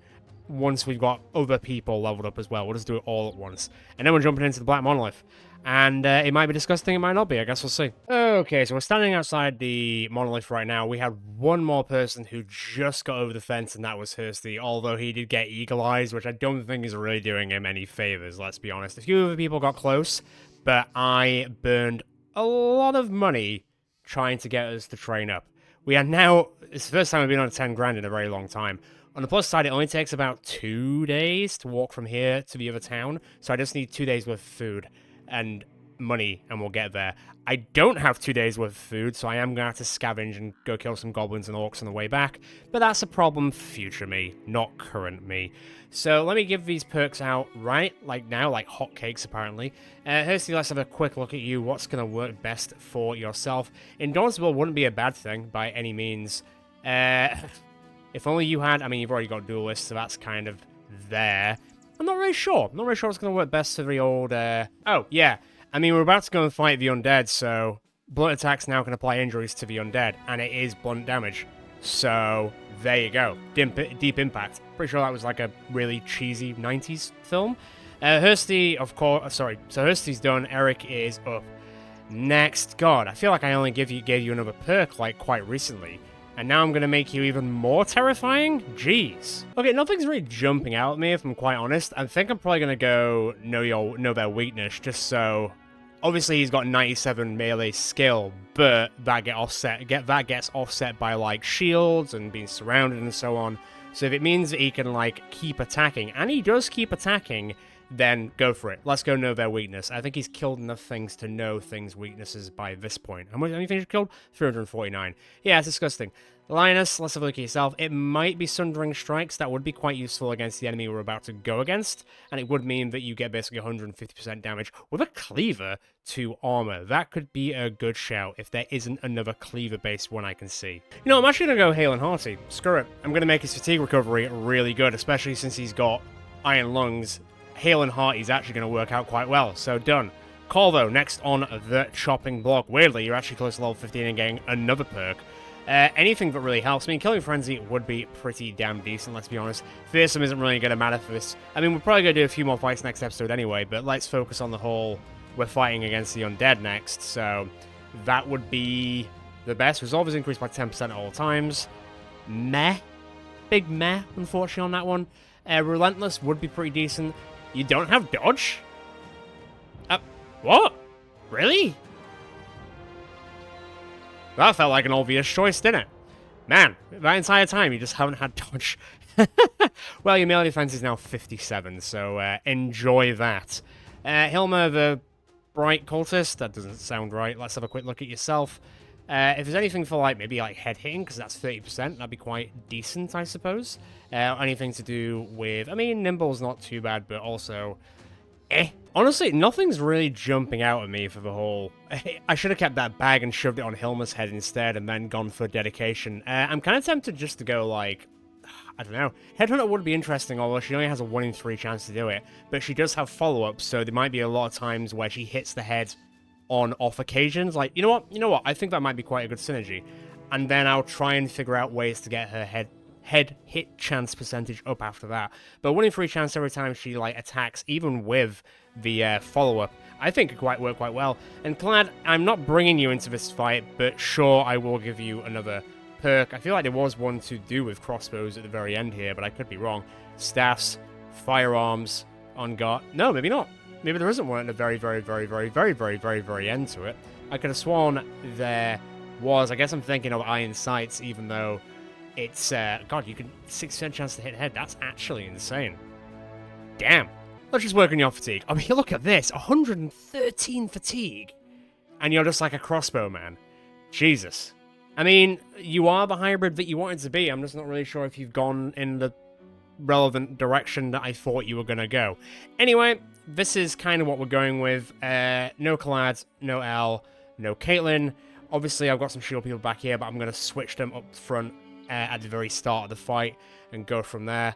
Speaker 1: once we've got other people leveled up as well. We'll just do it all at once. And then we're jumping into the Black Monolith. And it might be disgusting, it might not be. I guess we'll see. Okay, so we're standing outside the monolith right now. We had one more person who just got over the fence, and that was Hursty, although he did get eagle eyes, which I don't think is really doing him any favors, let's be honest. A few other people got close, but I burned a lot of money trying to get us to train up. We are now, it's the first time we've been on 10 grand in a very long time. On the plus side, it only takes about 2 days to walk from here to the other town, so I just need 2 days worth of food and money, and we'll get there. I don't have 2 days worth of food, so I am going to have to scavenge and go kill some goblins and orcs on the way back, but that's a problem for future me, not current me. So let me give these perks out right like now, like hotcakes apparently. Hursty, let's have a quick look at you. What's going to work best for yourself? Indomitable wouldn't be a bad thing by any means. If only you had, I mean, you've already got duelists, so that's kind of there. I'm not really sure. I'm not really sure what's going to work best for the old, Oh, yeah. I mean, we're about to go and fight the undead, so blunt attacks now can apply injuries to the undead, and it is blunt damage. So, there you go. Deep Impact. Pretty sure that was like a really cheesy 90s film. Hursty, of course, sorry. So Hursty's done. Eric is up. Next, God, I feel like I only gave you another perk, like, quite recently. And now I'm going to make you even more terrifying? Jeez. Okay, nothing's really jumping out at me, if I'm quite honest. I think I'm probably going to go know their weakness, just so... Obviously, he's got 97 melee skill, but that gets offset by, like, shields and being surrounded and so on. So if it means that he can, like, keep attacking, and he does keep attacking, then go for it. Let's go know their weakness. I think he's killed enough things to know things' weaknesses by this point. How many things you killed? 349. Yeah, it's disgusting. Linus, let's have a look at yourself. It might be Sundering Strikes. That would be quite useful against the enemy we're about to go against, and it would mean that you get basically 150% damage with a cleaver to armor. That could be a good shout if there isn't another cleaver-based one I can see. You know, I'm actually going to go Hale and Hearty. Screw it. I'm going to make his fatigue recovery really good, especially since he's got Iron Lungs. Hale and Hearty's actually going to work out quite well, so done. Corvo, next on the chopping block. Weirdly, you're actually close to level 15 and getting another perk. Anything that really helps. I mean, Killing Frenzy would be pretty damn decent, let's be honest. Fearsome isn't really going to matter for this. I mean, we're probably going to do a few more fights next episode anyway, but let's focus on the whole, we're fighting against the undead next, so that would be the best. Resolve is increased by 10% at all times. Meh. Big meh, unfortunately, on that one. Relentless would be pretty decent. You don't have dodge? What? Really? That felt like an obvious choice, didn't it? Man, that entire time you just haven't had dodge. Well, your melee defense is now 57, so enjoy that. Hilma, the bright cultist, that doesn't sound right. Let's have a quick look at yourself. If there's anything for, like, maybe, like, head hitting, because that's 30%, that'd be quite decent, I suppose. Anything to do with... I mean, Nimble's not too bad, but also... Honestly, nothing's really jumping out at me for the whole... I should have kept that bag and shoved it on Hilma's head instead, and then gone for dedication. I'm kind of tempted just to go, like... I don't know. Headhunter would be interesting, although she only has a 1 in 3 chance to do it. But she does have follow-ups, so there might be a lot of times where she hits the head on off occasions. Like, you know what? I think that might be quite a good synergy. And then I'll try and figure out ways to get her head hit chance percentage up after that. But 1 in 3 chance every time she, like, attacks, even with the follow-up, I think could work quite well. And Clad, I'm not bringing you into this fight, but sure, I will give you another perk. I feel like there was one to do with crossbows at the very end here, but I could be wrong. Staffs, firearms, on guard. No, maybe not. Maybe there isn't one at the very end to it. I could have sworn there was. I guess I'm thinking of iron sights, even though it's, God, you can 6% chance to hit head. That's actually insane. Damn. Let's just work on your fatigue. I mean, look at this. 113 fatigue. And you're just like a crossbow man. Jesus. I mean, you are the hybrid that you wanted to be. I'm just not really sure if you've gone in the relevant direction that I thought you were going to go. Anyway, this is kind of what we're going with. No Clad, no L, no Caitlyn. Obviously, I've got some shield people back here, but I'm going to switch them up front at the very start of the fight and go from there.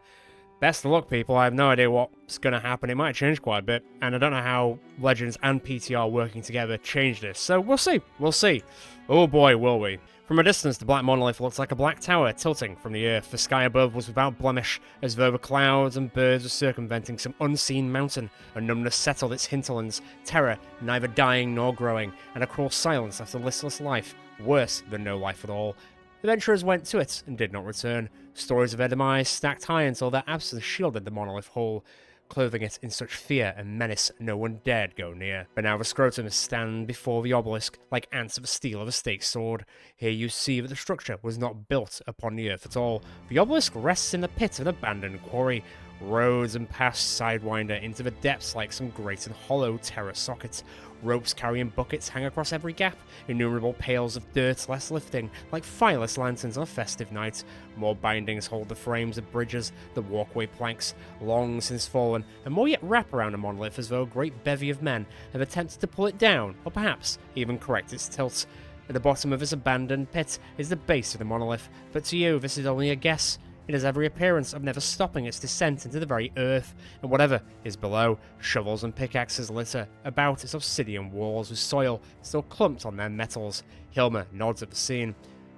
Speaker 1: Best of luck, people. I have no idea what's going to happen. It might change quite a bit, and I don't know how Legends and PTR working together change this. So we'll see. We'll see. Oh boy, will we. From a distance, the black monolith looks like a black tower tilting from the earth. The sky above was without blemish, as though the clouds and birds were circumventing some unseen mountain. A numbness settled its hinterlands, terror neither dying nor growing, and a cruel silence after listless life, worse than no life at all. The adventurers went to it and did not return. Stories of their demise stacked high until their absence shielded the monolith whole, clothing it in such fear and menace no one dared go near. But now the scrotums stand before the obelisk like ants of the steel of a staked sword. Here you see that the structure was not built upon the earth at all. The obelisk rests in the pit of an abandoned quarry. Roads and paths sidewinder into the depths like some great and hollow terror sockets. Ropes carrying buckets hang across every gap, innumerable pails of dirt less lifting, like fireless lanterns on a festive night. More bindings hold the frames of bridges, the walkway planks, long since fallen, and more yet wrap around a monolith as though a great bevy of men have attempted to pull it down, or perhaps even correct its tilt. At the bottom of this abandoned pit is the base of the monolith, but to you this is only a guess. It has every appearance of never stopping its descent into the very earth, and whatever is below, shovels and pickaxes litter about its obsidian walls with soil still clumped on their metals. Hilmer nods at the scene.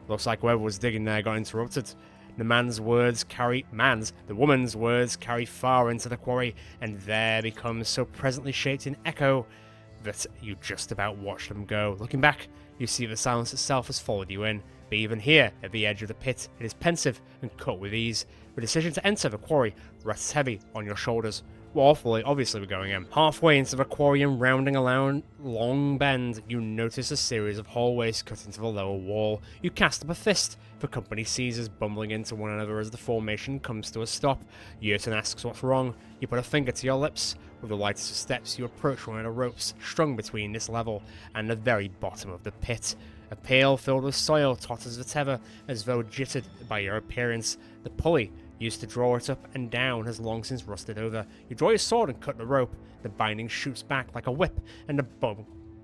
Speaker 1: Looks like whoever was digging there got interrupted. The woman's words carry far into the quarry, and there becomes so presently shaped in echo that you just about watch them go. Looking back, you see the silence itself has followed you in. But even here, at the edge of the pit, it is pensive and cut with ease. The decision to enter the quarry rests heavy on your shoulders. Well, obviously we're going in. Halfway into the quarry and rounding a long bend, you notice a series of hallways cut into the lower wall. You cast up a fist. The company seizes, bumbling into one another as the formation comes to a stop. Yerton asks what's wrong. You put a finger to your lips. With the lightest of steps, you approach one of the ropes strung between this level and the very bottom of the pit. A pail filled with soil totters the tether, as though jittered by your appearance. The pulley used to draw it up and down has long since rusted over. You draw your sword and cut the rope. The binding shoots back like a whip, and the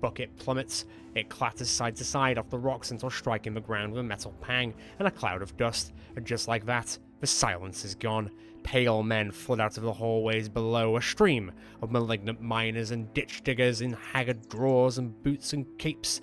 Speaker 1: bucket plummets. It clatters side to side off the rocks until striking the ground with a metal pang and a cloud of dust. And just like that, the silence is gone. Pale men flood out of the hallways below, a stream of malignant miners and ditch diggers in haggard drawers and boots and capes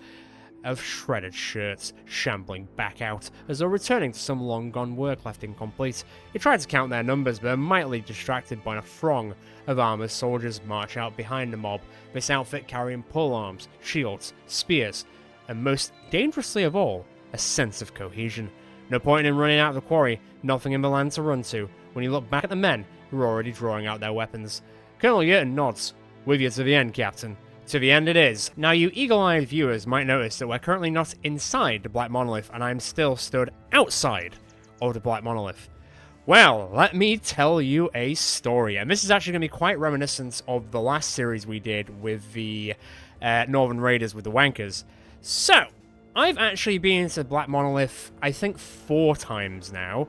Speaker 1: of shredded shirts, shambling back out, as though returning to some long-gone work left incomplete. You try to count their numbers, but are mightily distracted by a throng of armoured soldiers march out behind the mob, this outfit carrying polearms, shields, spears, and most dangerously of all, a sense of cohesion. No point in running out of the quarry, nothing in the land to run to, when you look back at the men who are already drawing out their weapons. Colonel Yerton nods. With you to the end, Captain. To the end it is. Now you eagle-eyed viewers might notice that we're currently not inside the Black Monolith, and I'm still stood outside of the Black Monolith. Well, let me tell you a story, and this is actually going to be quite reminiscent of the last series we did with the Northern Raiders with the Wankers. So, I've actually been to the Black Monolith, I think 4 times now,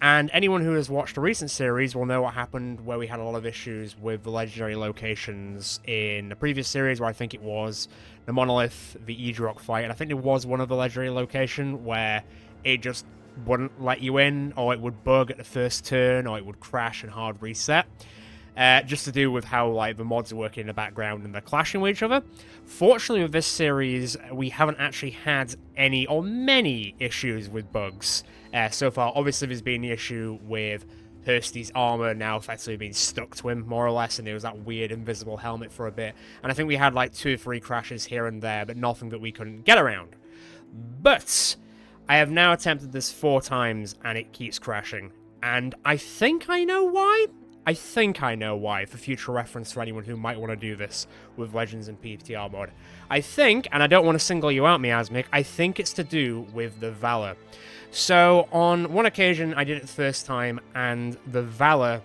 Speaker 1: and anyone who has watched a recent series will know what happened where we had a lot of issues with the legendary locations in the previous series, where I think it was the Monolith, the Eidrock fight, and I think there was one other legendary location where it just wouldn't let you in, or it would bug at the first turn, or it would crash and hard reset. Just to do with how like the mods are working in the background and they're clashing with each other. Fortunately with this series, we haven't actually had any or many issues with bugs so far. Obviously there's been the issue with Hirsty's armor now effectively being stuck to him, more or less, and there was that weird invisible helmet for a bit. And I think we had like 2 or 3 crashes here and there, but nothing that we couldn't get around. But I have now attempted this 4 times and it keeps crashing. And I think I know why. For future reference for anyone who might want to do this with Legends and PTR mod. I think, and I don't want to single you out, Miasmic, I think it's to do with the Valor. So, on one occasion, I did it the first time, and the Valor,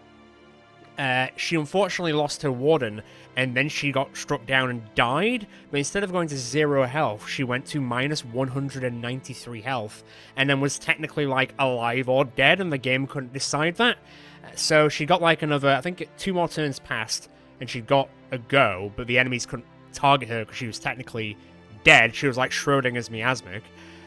Speaker 1: she unfortunately lost her Warden, and then she got struck down and died, but instead of going to 0 health, she went to minus 193 health, and then was technically, like, alive or dead, and the game couldn't decide that. So she got like another, I think 2 more turns passed, and she got a go, but the enemies couldn't target her because she was technically dead. She was like Schrodinger's Miasmic.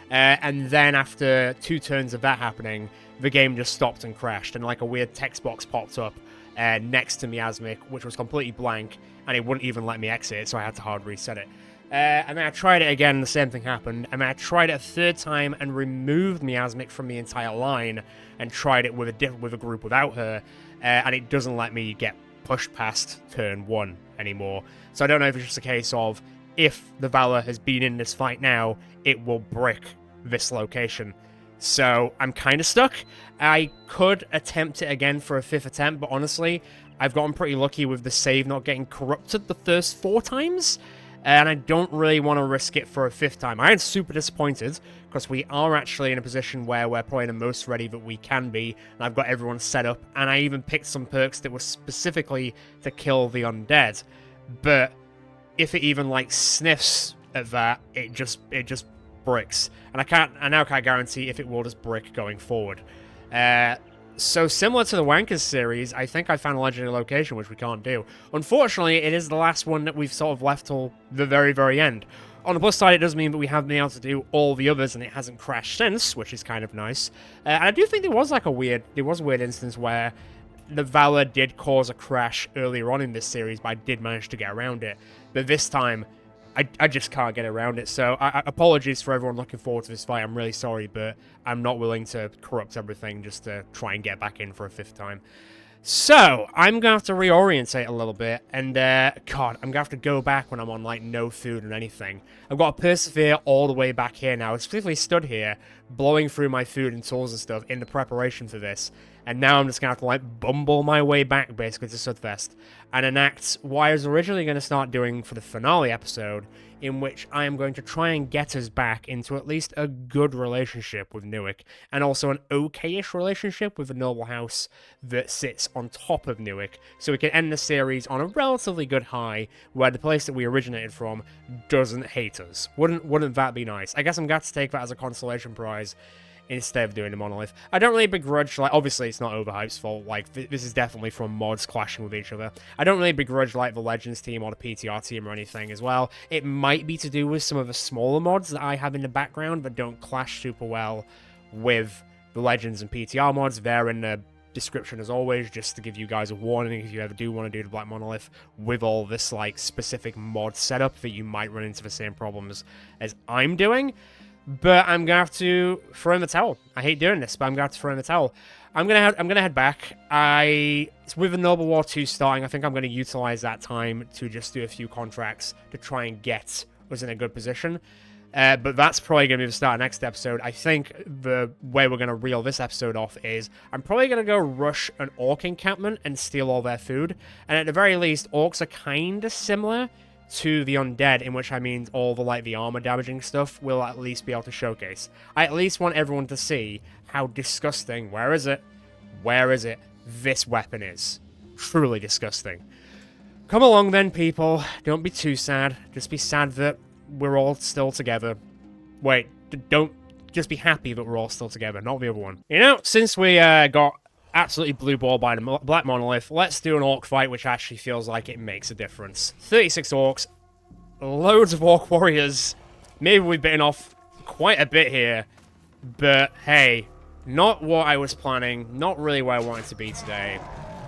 Speaker 1: And then after 2 turns of that happening, the game just stopped and crashed, and like a weird text box popped up next to Miasmic, which was completely blank, and it wouldn't even let me exit, so I had to hard reset it. And then I tried it again, the same thing happened. And then I tried it a third time and removed Miasmic from the entire line and tried it with a group without her, and it doesn't let me get pushed past turn 1 anymore. So I don't know if it's just a case of, if the Valor has been in this fight now, it will brick this location. So I'm kind of stuck. I could attempt it again for a 5th attempt, but honestly, I've gotten pretty lucky with the save not getting corrupted the first 4 times, and I don't really want to risk it for a 5th time. I am super disappointed, because we are actually in a position where we're probably the most ready that we can be, and I've got everyone set up, and I even picked some perks that were specifically to kill the undead. But if it even, like, sniffs at that, it just bricks. And I now can't guarantee if it will just brick going forward. So similar to the Wankers series, I think I found a legendary location, which we can't do. Unfortunately, it is the last one that we've sort of left till the very, very end. On the plus side, it does mean that we haven't been able to do all the others, and it hasn't crashed since, which is kind of nice. And I do think there was a weird instance where the Valor did cause a crash earlier on in this series, but I did manage to get around it. But this time, I just can't get around it, so apologies for everyone looking forward to this fight. I'm really sorry, but I'm not willing to corrupt everything just to try and get back in for a 5th time. So, I'm going to have to reorientate a little bit, and, God, I'm going to have to go back when I'm on, like, no food or anything. I've got to persevere all the way back here now. I specifically stood here, blowing through my food and tools and stuff in the preparation for this, and now I'm just going to have to, like, bumble my way back, basically, to Sudfest, and enact what I was originally going to start doing for the finale episode, in which I am going to try and get us back into at least a good relationship with Newick, and also an okay-ish relationship with the noble house that sits on top of Newick, so we can end the series on a relatively good high, where the place that we originated from doesn't hate us. Wouldn't that be nice? I guess I'm going to take that as a consolation prize instead of doing the monolith. I don't really begrudge, like, obviously it's not Overhype's fault, like, this is definitely from mods clashing with each other. I don't really begrudge, like, the Legends team or the PTR team or anything as well. It might be to do with some of the smaller mods that I have in the background that don't clash super well with the Legends and PTR mods. They're in the description as always, just to give you guys a warning if you ever do want to do the Black Monolith with all this, like, specific mod setup that you might run into the same problems as I'm doing. But I'm gonna have to throw in the towel. I hate doing this, but I'm gonna have to throw in the towel. I'm gonna head back. With the Noble War 2 starting, I think I'm gonna utilize that time to just do a few contracts to try and get us in a good position. But that's probably gonna be the start of next episode. I think the way we're gonna reel this episode off is I'm probably gonna go rush an orc encampment and steal all their food. And at the very least, orcs are kind of similar to the undead, in which I mean all the, like, the armor damaging stuff will at least be able to showcase. I at least want everyone to see how disgusting, where is it, this weapon is. Truly disgusting. Come along then, people. Don't be too sad. Just be sad that we're all still together. Wait, don't just be happy that we're all still together, not the other one. You know, since we got absolutely blue ball by the Black Monolith, let's do an orc fight, which actually feels like it makes a difference. 36 orcs, loads of orc warriors. Maybe we've bitten off quite a bit here, but hey, not what I was planning, not really where I wanted to be today,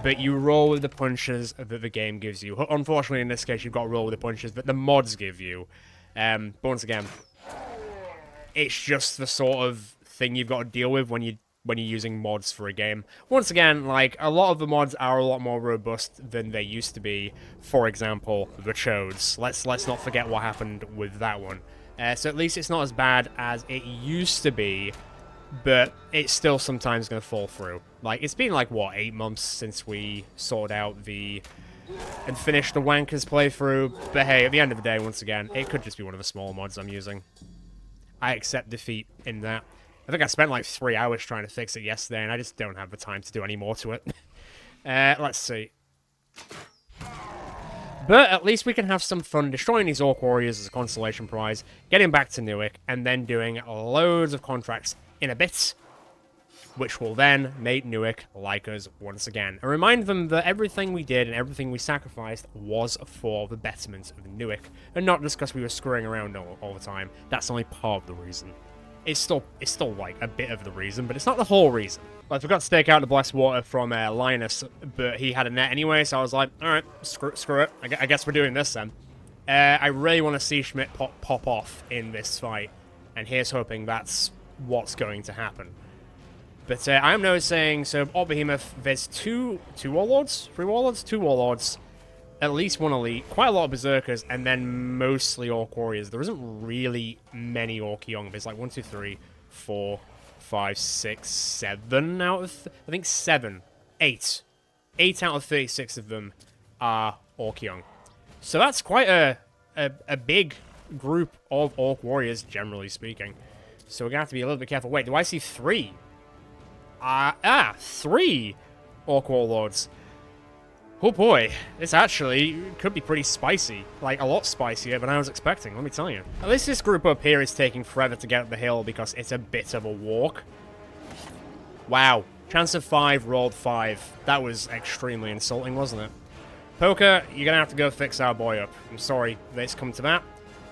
Speaker 1: but you roll with the punches that the game gives you. Unfortunately, in this case, you've got to roll with the punches that the mods give you. But once again, it's just the sort of thing you've got to deal with when you're using mods for a game. Once again, like, a lot of the mods are a lot more robust than they used to be. For example, the Chodes. Let's not forget what happened with that one. So at least it's not as bad as it used to be, but it's still sometimes going to fall through. Like, it's been like, what, 8 months since we sorted out and finished the Wankers playthrough. But hey, at the end of the day, once again, it could just be one of the small mods I'm using. I accept defeat in that. I think I spent like 3 hours trying to fix it yesterday, and I just don't have the time to do any more to it. Let's see. But at least we can have some fun destroying these Orc Warriors as a consolation prize, getting back to Newick, and then doing loads of contracts in a bit, which will then make Newick like us once again. And remind them that everything we did and everything we sacrificed was for the betterment of Newick, and not just because we were screwing around all the time. That's only part of the reason. It's still like a bit of the reason, but it's not the whole reason. I forgot to stake out the blessed water from Linus, but he had a net anyway, so I was like, alright, screw it. I guess we're doing this then. I really want to see Schmidt pop off in this fight, and here's hoping that's what's going to happen. But I'm noticing, so Orc Behemoth, there's two Warlords? 3 Warlords? 2 Warlords. At least 1 Elite. Quite a lot of Berserkers, and then mostly Orc Warriors. There isn't really many Orc Young. There's like 1, 2, 3, 4, 5, 6, 7 out of... I think 7. 8. 8 out of 36 of them are Orc Young. So that's quite a big group of Orc Warriors, generally speaking. So we're going to have to be a little bit careful. Wait, do I see 3? 3 Orc Warlords. Oh boy, this actually could be pretty spicy. Like, a lot spicier than I was expecting, let me tell you. At least this group up here is taking forever to get up the hill because it's a bit of a walk. Wow. Chance of 5, rolled 5. That was extremely insulting, wasn't it? Poker, you're gonna have to go fix our boy up. I'm sorry that it's come to that.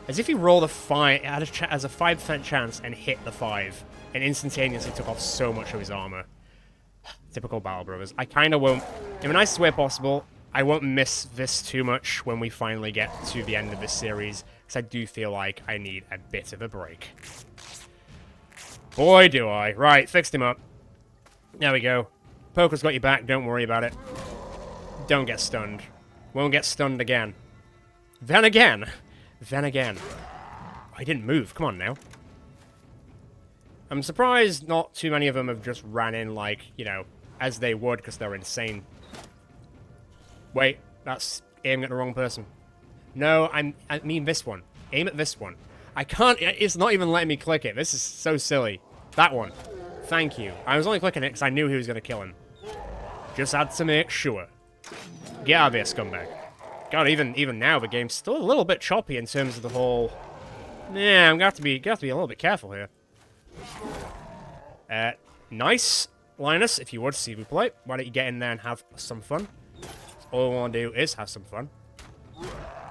Speaker 1: As if he rolled a 5, as a 5% chance and hit the 5, and instantaneously took off so much of his armor. Typical Battle Brothers. I kind of won't, in the nicest way possible, I won't miss this too much when we finally get to the end of this series, because I do feel like I need a bit of a break. Boy, do I. Right, fixed him up. There we go. Poker's got you back, don't worry about it. Don't get stunned. Won't get stunned again. Then again. Then again. Oh, he didn't move, come on now. I'm surprised not too many of them have just ran in like, you know, as they would because they're insane. Wait, that's aiming at the wrong person. No, I mean this one. Aim at this one. I can't, it's not even letting me click it. This is so silly. That one. Thank you. I was only clicking it because I knew he was going to kill him. Just had to make sure. Get out of here, scumbag. God, even now the game's still a little bit choppy in terms of the whole... Yeah, I'm going to have to be a little bit careful here. Nice. Linus, if you would, see me play. Why don't you get in there and have some fun? All I want to do is have some fun.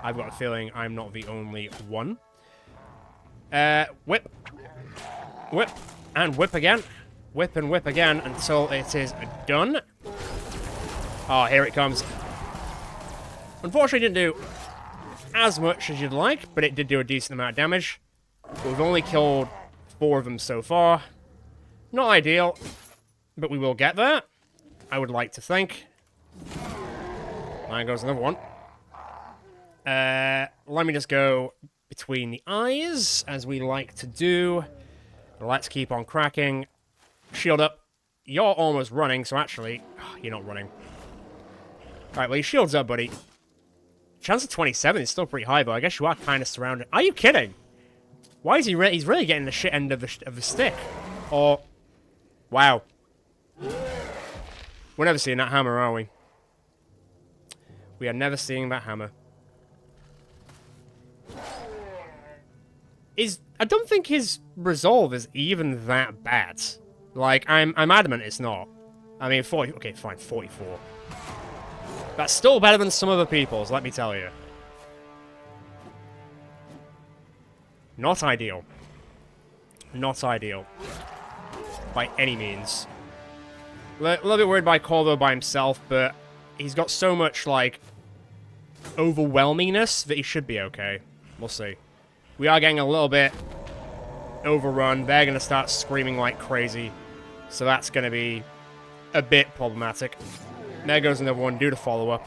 Speaker 1: I've got a feeling I'm not the only one. Whip. Whip. And whip again. Whip and whip again until it is done. Oh, here it comes. Unfortunately, it didn't do as much as you'd like, but it did do a decent amount of damage. We've only killed 4 of them so far. Not ideal, but we will get there. I would like to think. There goes another one. Let me just go between the eyes, as we like to do. Let's keep on cracking. Shield up. You're almost running, so actually... Oh, you're not running. Alright, well, your shield's up, buddy. Chance of 27 is still pretty high, but I guess you are kind of surrounded. Are you kidding? Why is he he's really getting the shit end of the stick. Or... Wow. We're never seeing that hammer, are we? We are never seeing that hammer. I don't think his resolve is even that bad. Like, I'm adamant it's not. I mean, 40... Okay, fine, 44. That's still better than some other people's, let me tell you. Not ideal. Not ideal. By any means. A little bit worried by Corvo by himself, but he's got so much, like, overwhelmingness that he should be okay. We'll see. We are getting a little bit overrun. They're going to start screaming like crazy. So that's going to be a bit problematic. There goes another one. Do the follow-up.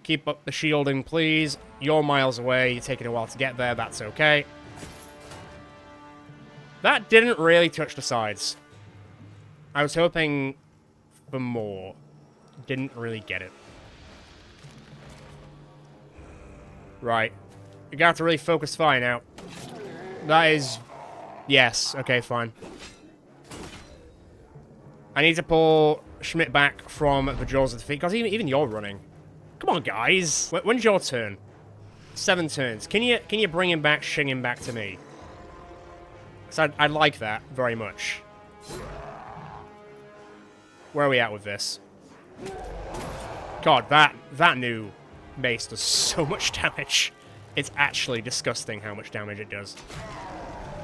Speaker 1: Keep up the shielding, please. You're miles away. You're taking a while to get there. That's okay. That didn't really touch the sides. I was hoping for more. Didn't really get it. Right. You got to really focus fire now. That is... Yes. Okay, fine. I need to pull Schmidt back from the jaws of defeat, because even you're running. Come on, guys. When's your turn? 7 turns. Can you bring him back, shing him back to me? So I'd like that very much. Where are we at with this? God, that new mace does so much damage. It's actually disgusting how much damage it does.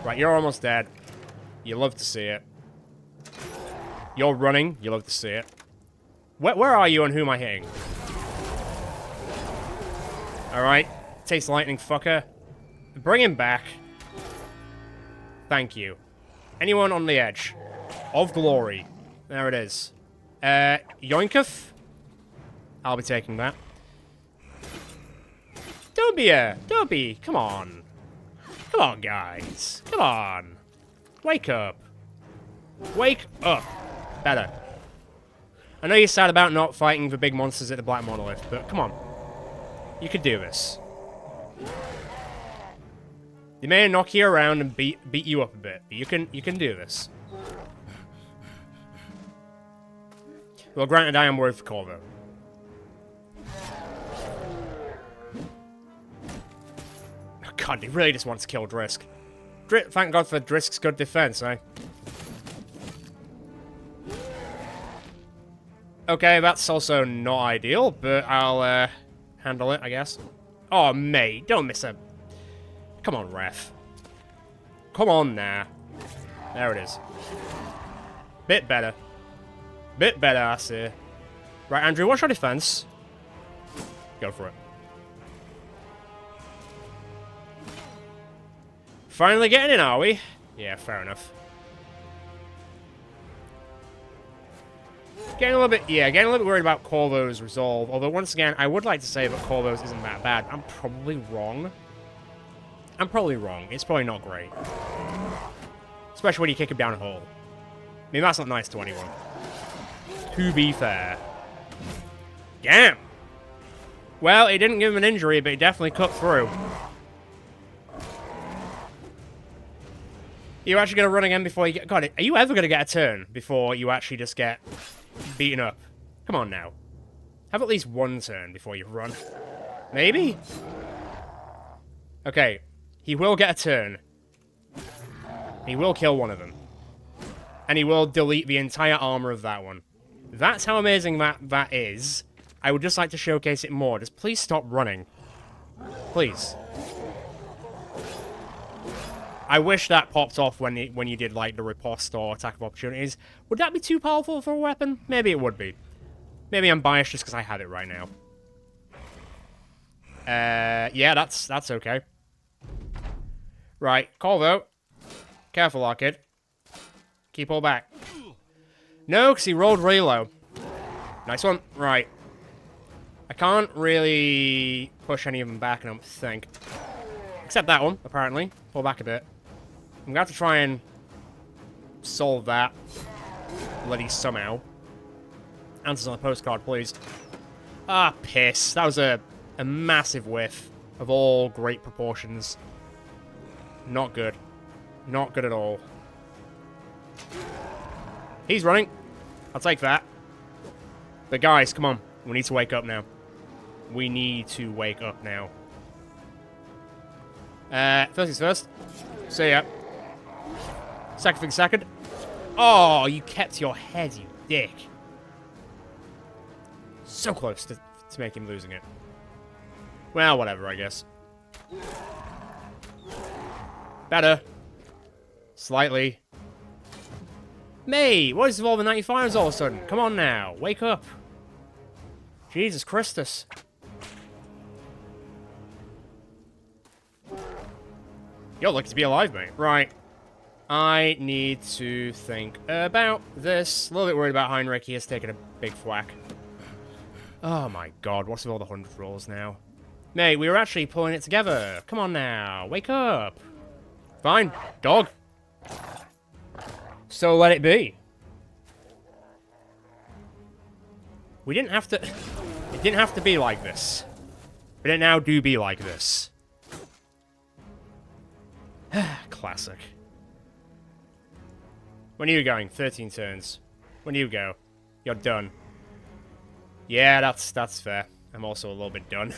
Speaker 1: Right, you're almost dead. You love to see it. You're running. You love to see it. Where are you and who am I hitting? Alright. Taste lightning, fucker. Bring him back. Thank you. Anyone on the edge of glory? There it is. Yoinketh? I'll be taking that. Don't be. Come on. Come on, guys. Come on. Wake up. Wake up. Better. I know you're sad about not fighting the big monsters at the Black Monolith, but come on. You could do this. They may knock you around and beat you up a bit, but you can do this. Well, granted, I am worried for Corvo. Oh, God, he really just wants to kill Drisk. Thank God for Drisk's good defense, eh? Okay, that's also not ideal, but I'll handle it, I guess. Oh, mate, don't miss a... Come on, ref. Come on now. There it is. Bit better. Bit better, I see. Right, Andrew, what's your defense? Go for it. Finally getting in, are we? Yeah, fair enough. Getting a little bit worried about Corvo's resolve. Although, once again, I would like to say that Corvo's isn't that bad. I'm probably wrong. It's probably not great. Especially when you kick him down a hole. I mean, that's not nice to anyone. To be fair. Damn! Well, it didn't give him an injury, but it definitely cut through. You're actually going to run again before you get... God, are you ever going to get a turn before you actually just get beaten up? Come on now. Have at least one turn before you run. Maybe? Okay. He will get a turn. He will kill one of them. And he will delete the entire armor of that one. That's how amazing that is. I would just like to showcase it more. Just please stop running. Please. I wish that popped off when you did, like, the riposte or attack of opportunities. Would that be too powerful for a weapon? Maybe it would be. Maybe I'm biased just because I have it right now. Yeah, that's okay. Right, Corvo. Careful, our kid. Keep all back. No, because he rolled really low. Nice one. Right. I can't really push any of them back, I don't think. Except that one, apparently. Pull back a bit. I'm going to have to try and solve that. Bloody somehow. Answers on the postcard, please. Ah, piss. That was a massive whiff of all great proportions. Not good. Not good at all. He's running. I'll take that. But guys, come on. We need to wake up now. We need to wake up now. First things first. See ya. Second thing second. Oh, you kept your head, you dick. So close to make him losing it. Well, whatever, I guess. Better. Slightly. Mate, what is evolving 95s all of a sudden? Come on now, wake up. Jesus Christus. You're lucky to be alive, mate. Right. I need to think about this. A little bit worried about Heinrich. He has taken a big thwack. Oh my god, what's with all the 100 rolls now? Mate, we were actually pulling it together. Come on now, wake up. Fine, dog. So let it be. We didn't have to... It didn't have to be like this. But it now do be like this. Classic. When are you going? 13 turns. When do you go? You're done. Yeah, that's fair. I'm also a little bit done.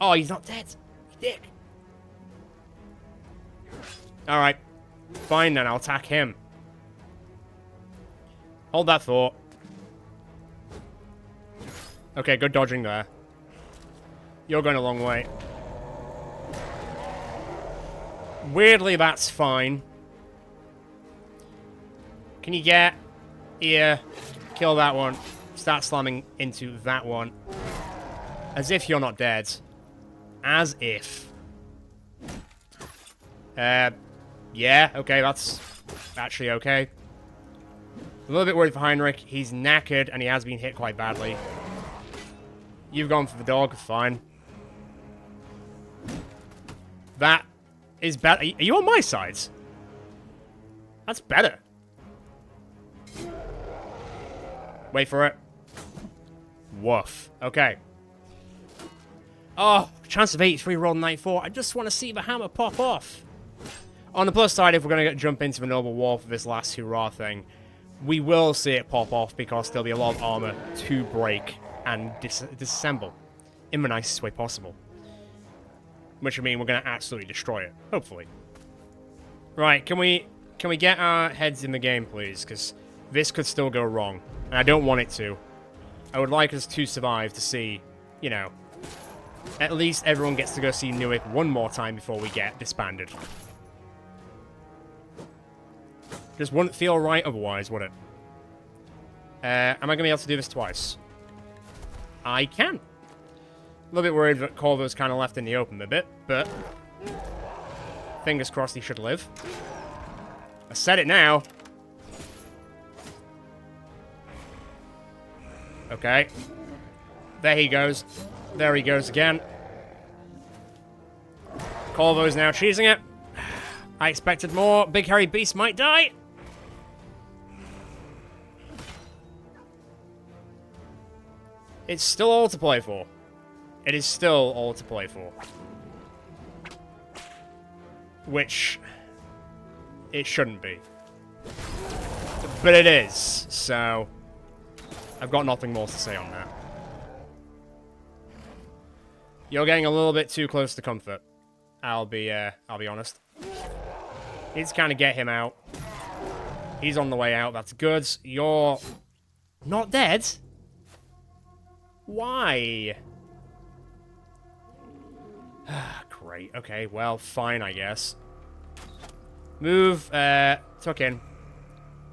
Speaker 1: Oh, he's not dead. You dick. Alright. Fine then, I'll attack him. Hold that thought. Okay, good dodging there. You're going a long way. Weirdly, that's fine. Can you get here? Kill that one. Start slamming into that one. As if you're not dead. As if. Yeah, okay, that's actually okay. A little bit worried for Heinrich. He's knackered, and he has been hit quite badly. You've gone for the dog. Fine. That is better. Are you on my side? That's better. Wait for it. Woof. Okay. Oh, chance of 83 roll 94. I just want to see the hammer pop off. On the plus side, if we're going to jump into the Noble War for this last hurrah thing, we will see it pop off because there'll be a lot of armor to break and disassemble in the nicest way possible. Which would mean we're going to absolutely destroy it, hopefully. Right, can we get our heads in the game, please? Because this could still go wrong, and I don't want it to. I would like us to survive to see, you know, at least everyone gets to go see Newark one more time before we get disbanded. Just wouldn't feel right otherwise, would it? Am I going to be able to do this twice? I can. A little bit worried that Corvo's kind of left in the open a bit, but fingers crossed he should live. I said it now. Okay. There he goes. There he goes again. Corvo's now cheesing it. I expected more. Big hairy beast might die. It's still all to play for. It is still all to play for. Which it shouldn't be. But it is, so I've got nothing more to say on that. You're getting a little bit too close to comfort. I'll be honest. Need to kind of get him out. He's on the way out, that's good. You're not dead? Why? Great. Okay, well, fine, I guess. Move, tuck in.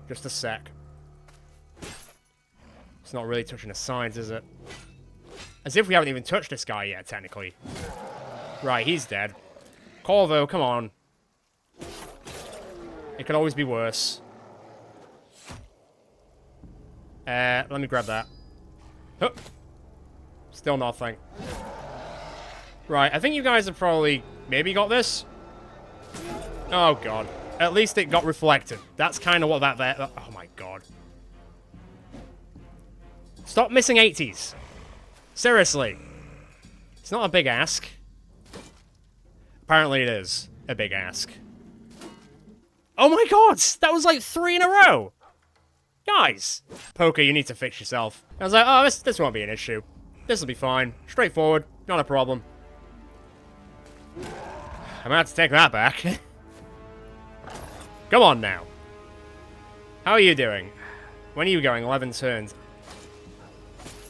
Speaker 1: Just a sec. It's not really touching the sides, is it? As if we haven't even touched this guy yet, technically. Right, he's dead. Corvo, come on. It could always be worse. Let me grab that. Huh. Still nothing. Right, I think you guys have probably maybe got this. Oh, God. At least it got reflected. That's kind of what that there... Oh, my God. Stop missing 80s. Seriously. It's not a big ask. Apparently it is a big ask. Oh, my God! That was like 3 in a row! Guys! Poker, you need to fix yourself. I was like, oh, this won't be an issue. This will be fine. Straightforward. Not a problem. I'm gonna have to take that back. Come on now. How are you doing? When are you going? 11 turns.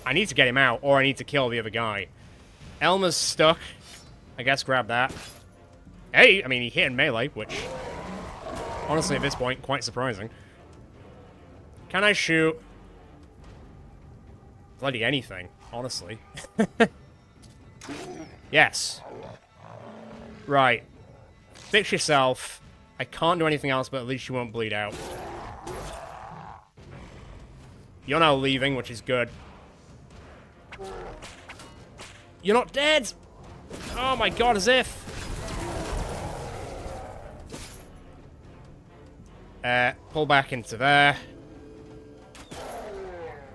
Speaker 1: I need to get him out, or I need to kill the other guy. Elmer's stuck. I guess grab that. Hey, I mean, he hit in melee, which... honestly, at this point, quite surprising. Can I shoot? Bloody anything, honestly. Yes. Right. Fix yourself. I can't do anything else, but at least you won't bleed out. You're now leaving, which is good. You're not dead! Oh my God, as if! Pull back into there.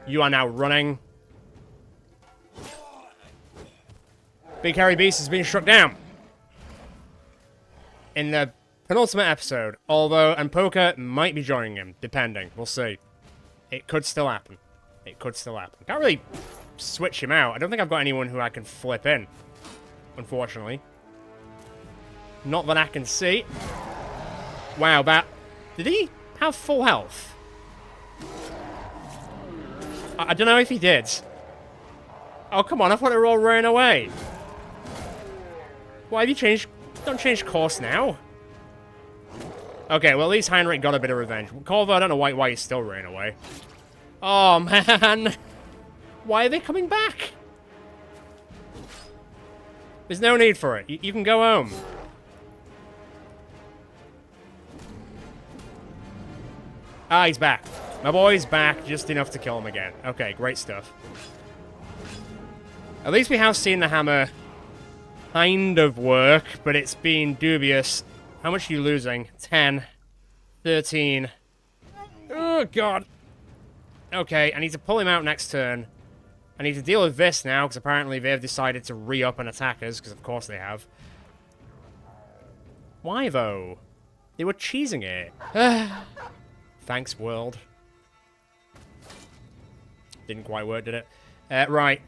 Speaker 1: You are now running. Big hairy beast has been struck down. In the penultimate episode, although, and Poker might be joining him, depending. We'll see. It could still happen. It could still happen. Can't really switch him out. I don't think I've got anyone who I can flip in, unfortunately. Not that I can see. Wow, that... Did he have full health? I don't know if he did. Oh, come on, I thought they were all running away. Why have you changed... Don't change course now. Okay, well, at least Heinrich got a bit of revenge. Corvo, I don't know why he's still running away. Oh, man. Why are they coming back? There's no need for it. You can go home. Ah, he's back. My boy's back, just enough to kill him again. Okay, great stuff. At least we have seen the hammer kind of work, but it's been dubious. How much are you losing? 10. 13. Oh, God. Okay, I need to pull him out next turn. I need to deal with this now, because apparently they've decided to re-up and attack us, because of course they have. Why, though? They were cheesing it. Thanks, world. Didn't quite work, did it? Right.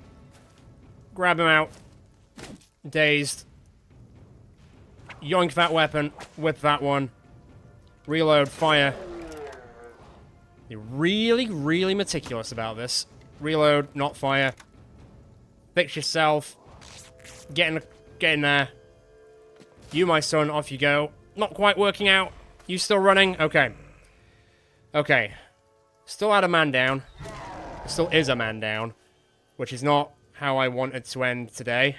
Speaker 1: Grab him out. Dazed. Yoink that weapon. Whip that one. Reload. Fire. You're really, really meticulous about this. Reload, not fire. Fix yourself. Get in there. You, my son, off you go. Not quite working out. You still running? Okay. Okay. Still had a man down. Still is a man down. Which is not how I wanted to end today.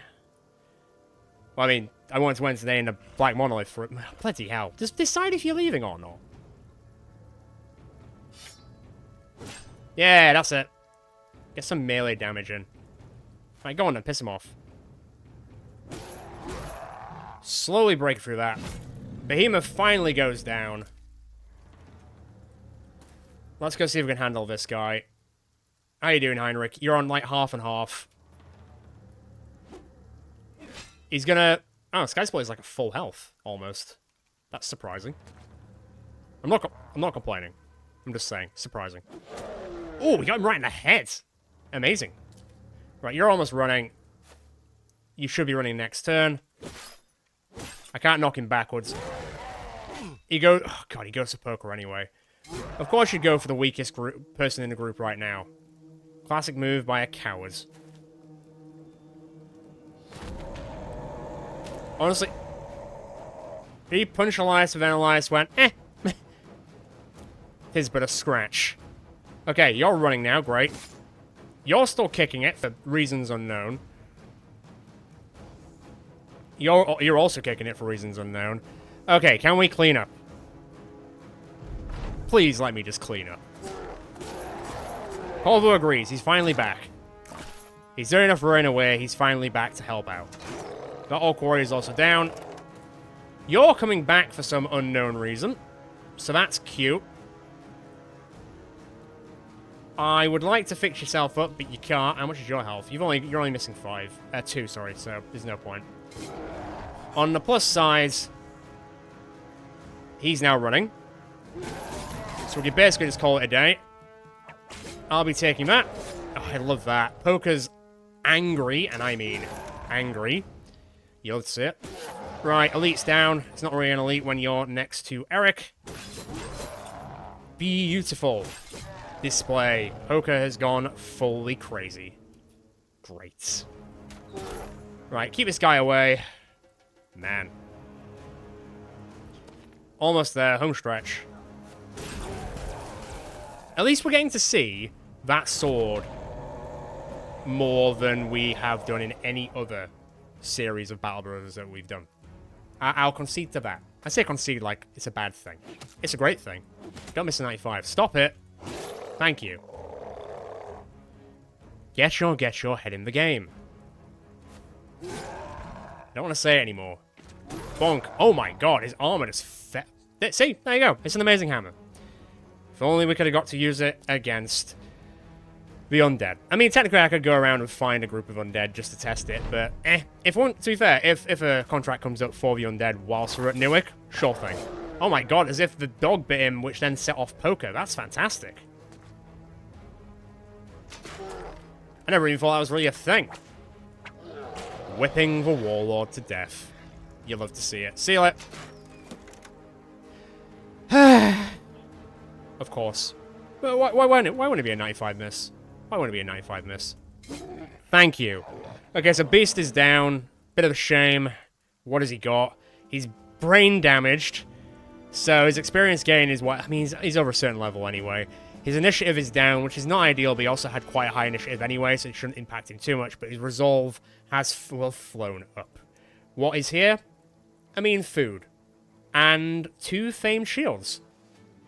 Speaker 1: Well, I mean, I wanted to end today in a black monolith for it. Bloody hell. Just decide if you're leaving or not. Yeah, that's it. Get some melee damage in. Right, go on then, piss him off. Slowly break through that. Behemoth finally goes down. Let's go see if we can handle this guy. How you doing, Heinrich? You're on, like, half and half. He's gonna... Oh, Skysport is like a full health, almost. That's surprising. I'm not complaining. I'm just saying, surprising. Oh, we got him right in the head. Amazing. Right, you're almost running. You should be running next turn. I can't knock him backwards. He goes... Oh, God, he goes to poker anyway. Of course you'd go for the weakest person in the group right now. Classic move by a coward. Honestly... He punched Elias with Elias went, eh. Tis but a scratch. Okay, you're running now, great. You're still kicking it for reasons unknown. You're also kicking it for reasons unknown. Okay, can we clean up? Please let me just clean up. Polvo agrees, he's finally back. He's doing enough running away, he's finally back to help out. The Orc Warrior is also down. You're coming back for some unknown reason. So that's cute. I would like to fix yourself up, but you can't. How much is your health? You're only missing 5. 2, sorry, so there's no point. On the plus side, he's now running. So we can basically just call it a day. I'll be taking that. Oh, I love that. Poker's angry, and I mean angry. You'll see it. Right, elite's down. It's not really an elite when you're next to Eric. Beautiful display. Poker has gone fully crazy. Great. Right, keep this guy away. Man. Almost there, home stretch. At least we're getting to see that sword more than we have done in any other series of Battle Brothers that we've done. I'll concede to that. I say concede like it's a bad thing. It's a great thing. Don't miss a 95. Stop it. Thank you. Get your head in the game. Don't want to say it anymore. Bonk. Oh my god, his armor is fat. See, there you go. It's an amazing hammer. If only we could have got to use it against the undead. I mean, technically I could go around and find a group of undead just to test it, but if one, to be fair, if a contract comes up for the undead whilst we're at Newark, sure thing. Oh my god, as if the dog bit him, which then set off poker. That's fantastic. I never even thought that was really a thing. Whipping the warlord to death. You love to see it. Seal it. Of course. But why wouldn't it be a 95 miss? Why wouldn't it be a 95 miss? Thank you. Okay, so Beast is down. Bit of a shame. What has he got? He's brain damaged. So his experience gain is what... I mean, he's over a certain level anyway. His initiative is down, which is not ideal, but he also had quite a high initiative anyway, so it shouldn't impact him too much. But his resolve has flown up. What is here? I mean, food. And 2 famed shields.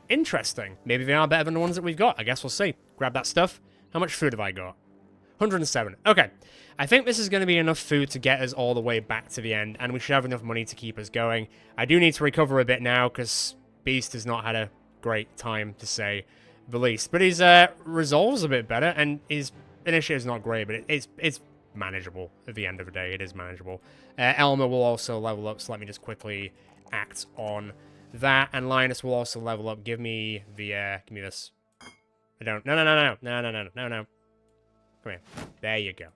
Speaker 1: Interesting. Maybe they are better than the ones that we've got. I guess we'll see. Grab that stuff. How much food have I got? 107. Okay. I think this is going to be enough food to get us all the way back to the end, and we should have enough money to keep us going. I do need to recover a bit now, because Beast has not had a great time, to say the least. But his resolve's a bit better, and his initiative's not great, but it's manageable at the end of the day. It is manageable. Elmer will also level up, so let me just quickly act on that, and Linus will also level up. Give me the, give me this. I don't, no. Come here. There you go.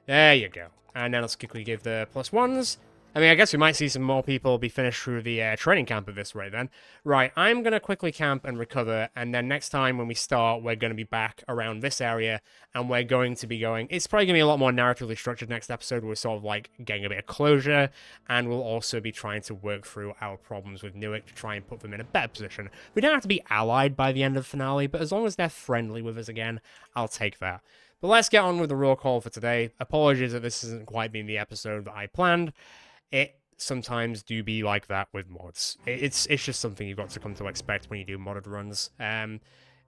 Speaker 1: There you go. And then let's quickly give the +1s. I mean, I guess we might see some more people be finished through the training camp at this rate then. Right, I'm going to quickly camp and recover, and then next time when we start, we're going to be back around this area, and we're going to be going... It's probably going to be a lot more narratively structured next episode. We're sort of, like, getting a bit of closure, and we'll also be trying to work through our problems with Newark to try and put them in a better position. We don't have to be allied by the end of the finale, but as long as they're friendly with us again, I'll take that. But let's get on with the roll call for today. Apologies that this hasn't quite been the episode that I planned. It sometimes do be like that with mods. It's just something you've got to come to expect when you do modded runs.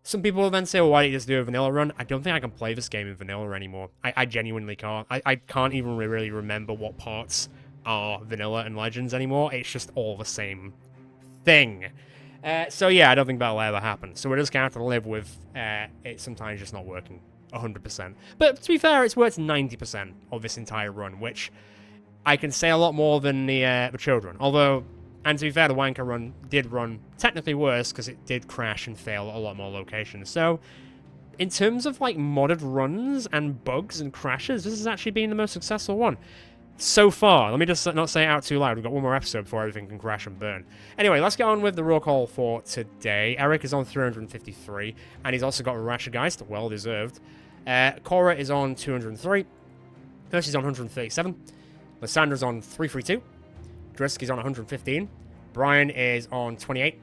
Speaker 1: Some people will then say, well, why don't you just do a vanilla run? I don't think I can play this game in vanilla anymore. I genuinely can't. I can't even really remember what parts are vanilla and legends anymore. It's just all the same thing. So yeah, I don't think that'll ever happen. So we're just going to have to live with it sometimes just not working 100%. But to be fair, it's worked 90% of this entire run, which... I can say a lot more than the children. Although, and to be fair, the Wanker run did run technically worse because it did crash and fail at a lot more locations. So, in terms of like modded runs and bugs and crashes, this has actually been the most successful one. So far. Let me just not say it out too loud. We've got one more episode before everything can crash and burn. Anyway, let's get on with the roll call for today. Eric is on 353, and he's also got Rachegeist, well deserved. Cora is on 203. Percy's on 137. Lyssandra's on 332. Drisky's on 115. Brian is on 28.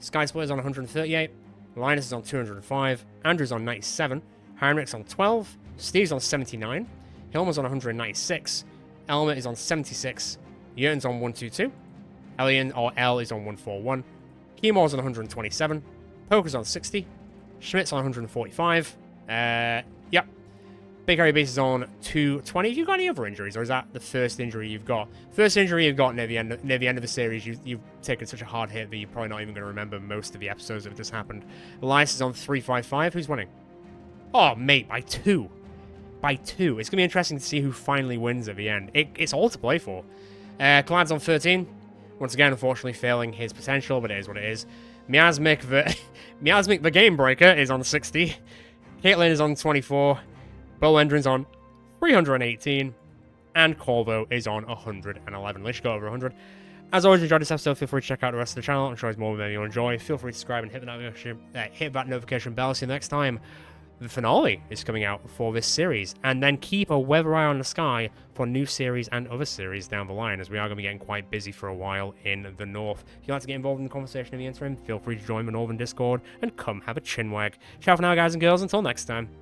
Speaker 1: Skysplitter's on 138. Linus is on 205. Andrew's on 97. Heinrich's on 12. Steve's on 79. Hilmer's on 196. Elmer is on 76. Jurgen's on 122. Elian, or L, is on 141. Keymor's on 127. Poker's on 60. Schmidt's on 145. Yep. Big Harry Beast is on 220. Have you got any other injuries, or is that the first injury you've got? First injury you've got near the end of the series. You've taken such a hard hit that you're probably not even going to remember most of the episodes that have just happened. Elias is on 355. Who's winning? Oh, mate, by 2. By 2. It's going to be interesting to see who finally wins at the end. It's all to play for. Clad's on 13. Once again, unfortunately, failing his potential, but it is what it is. Miasmic the Game Breaker is on 60. Caitlin is on 24. Bolendrin's on 318, and Corvo is on 111. Let's go over 100. As always, if you enjoyed this episode, feel free to check out the rest of the channel. I'm sure there's more than you'll enjoy. Feel free to subscribe and hit that notification bell. See you next time. The finale is coming out for this series, and then keep a weather eye on the sky for new series and other series down the line, as we are going to be getting quite busy for a while in the north. If you'd like to get involved in the conversation in the interim, feel free to join the Northern Discord and come have a chinwag. Ciao for now, guys and girls. Until next time.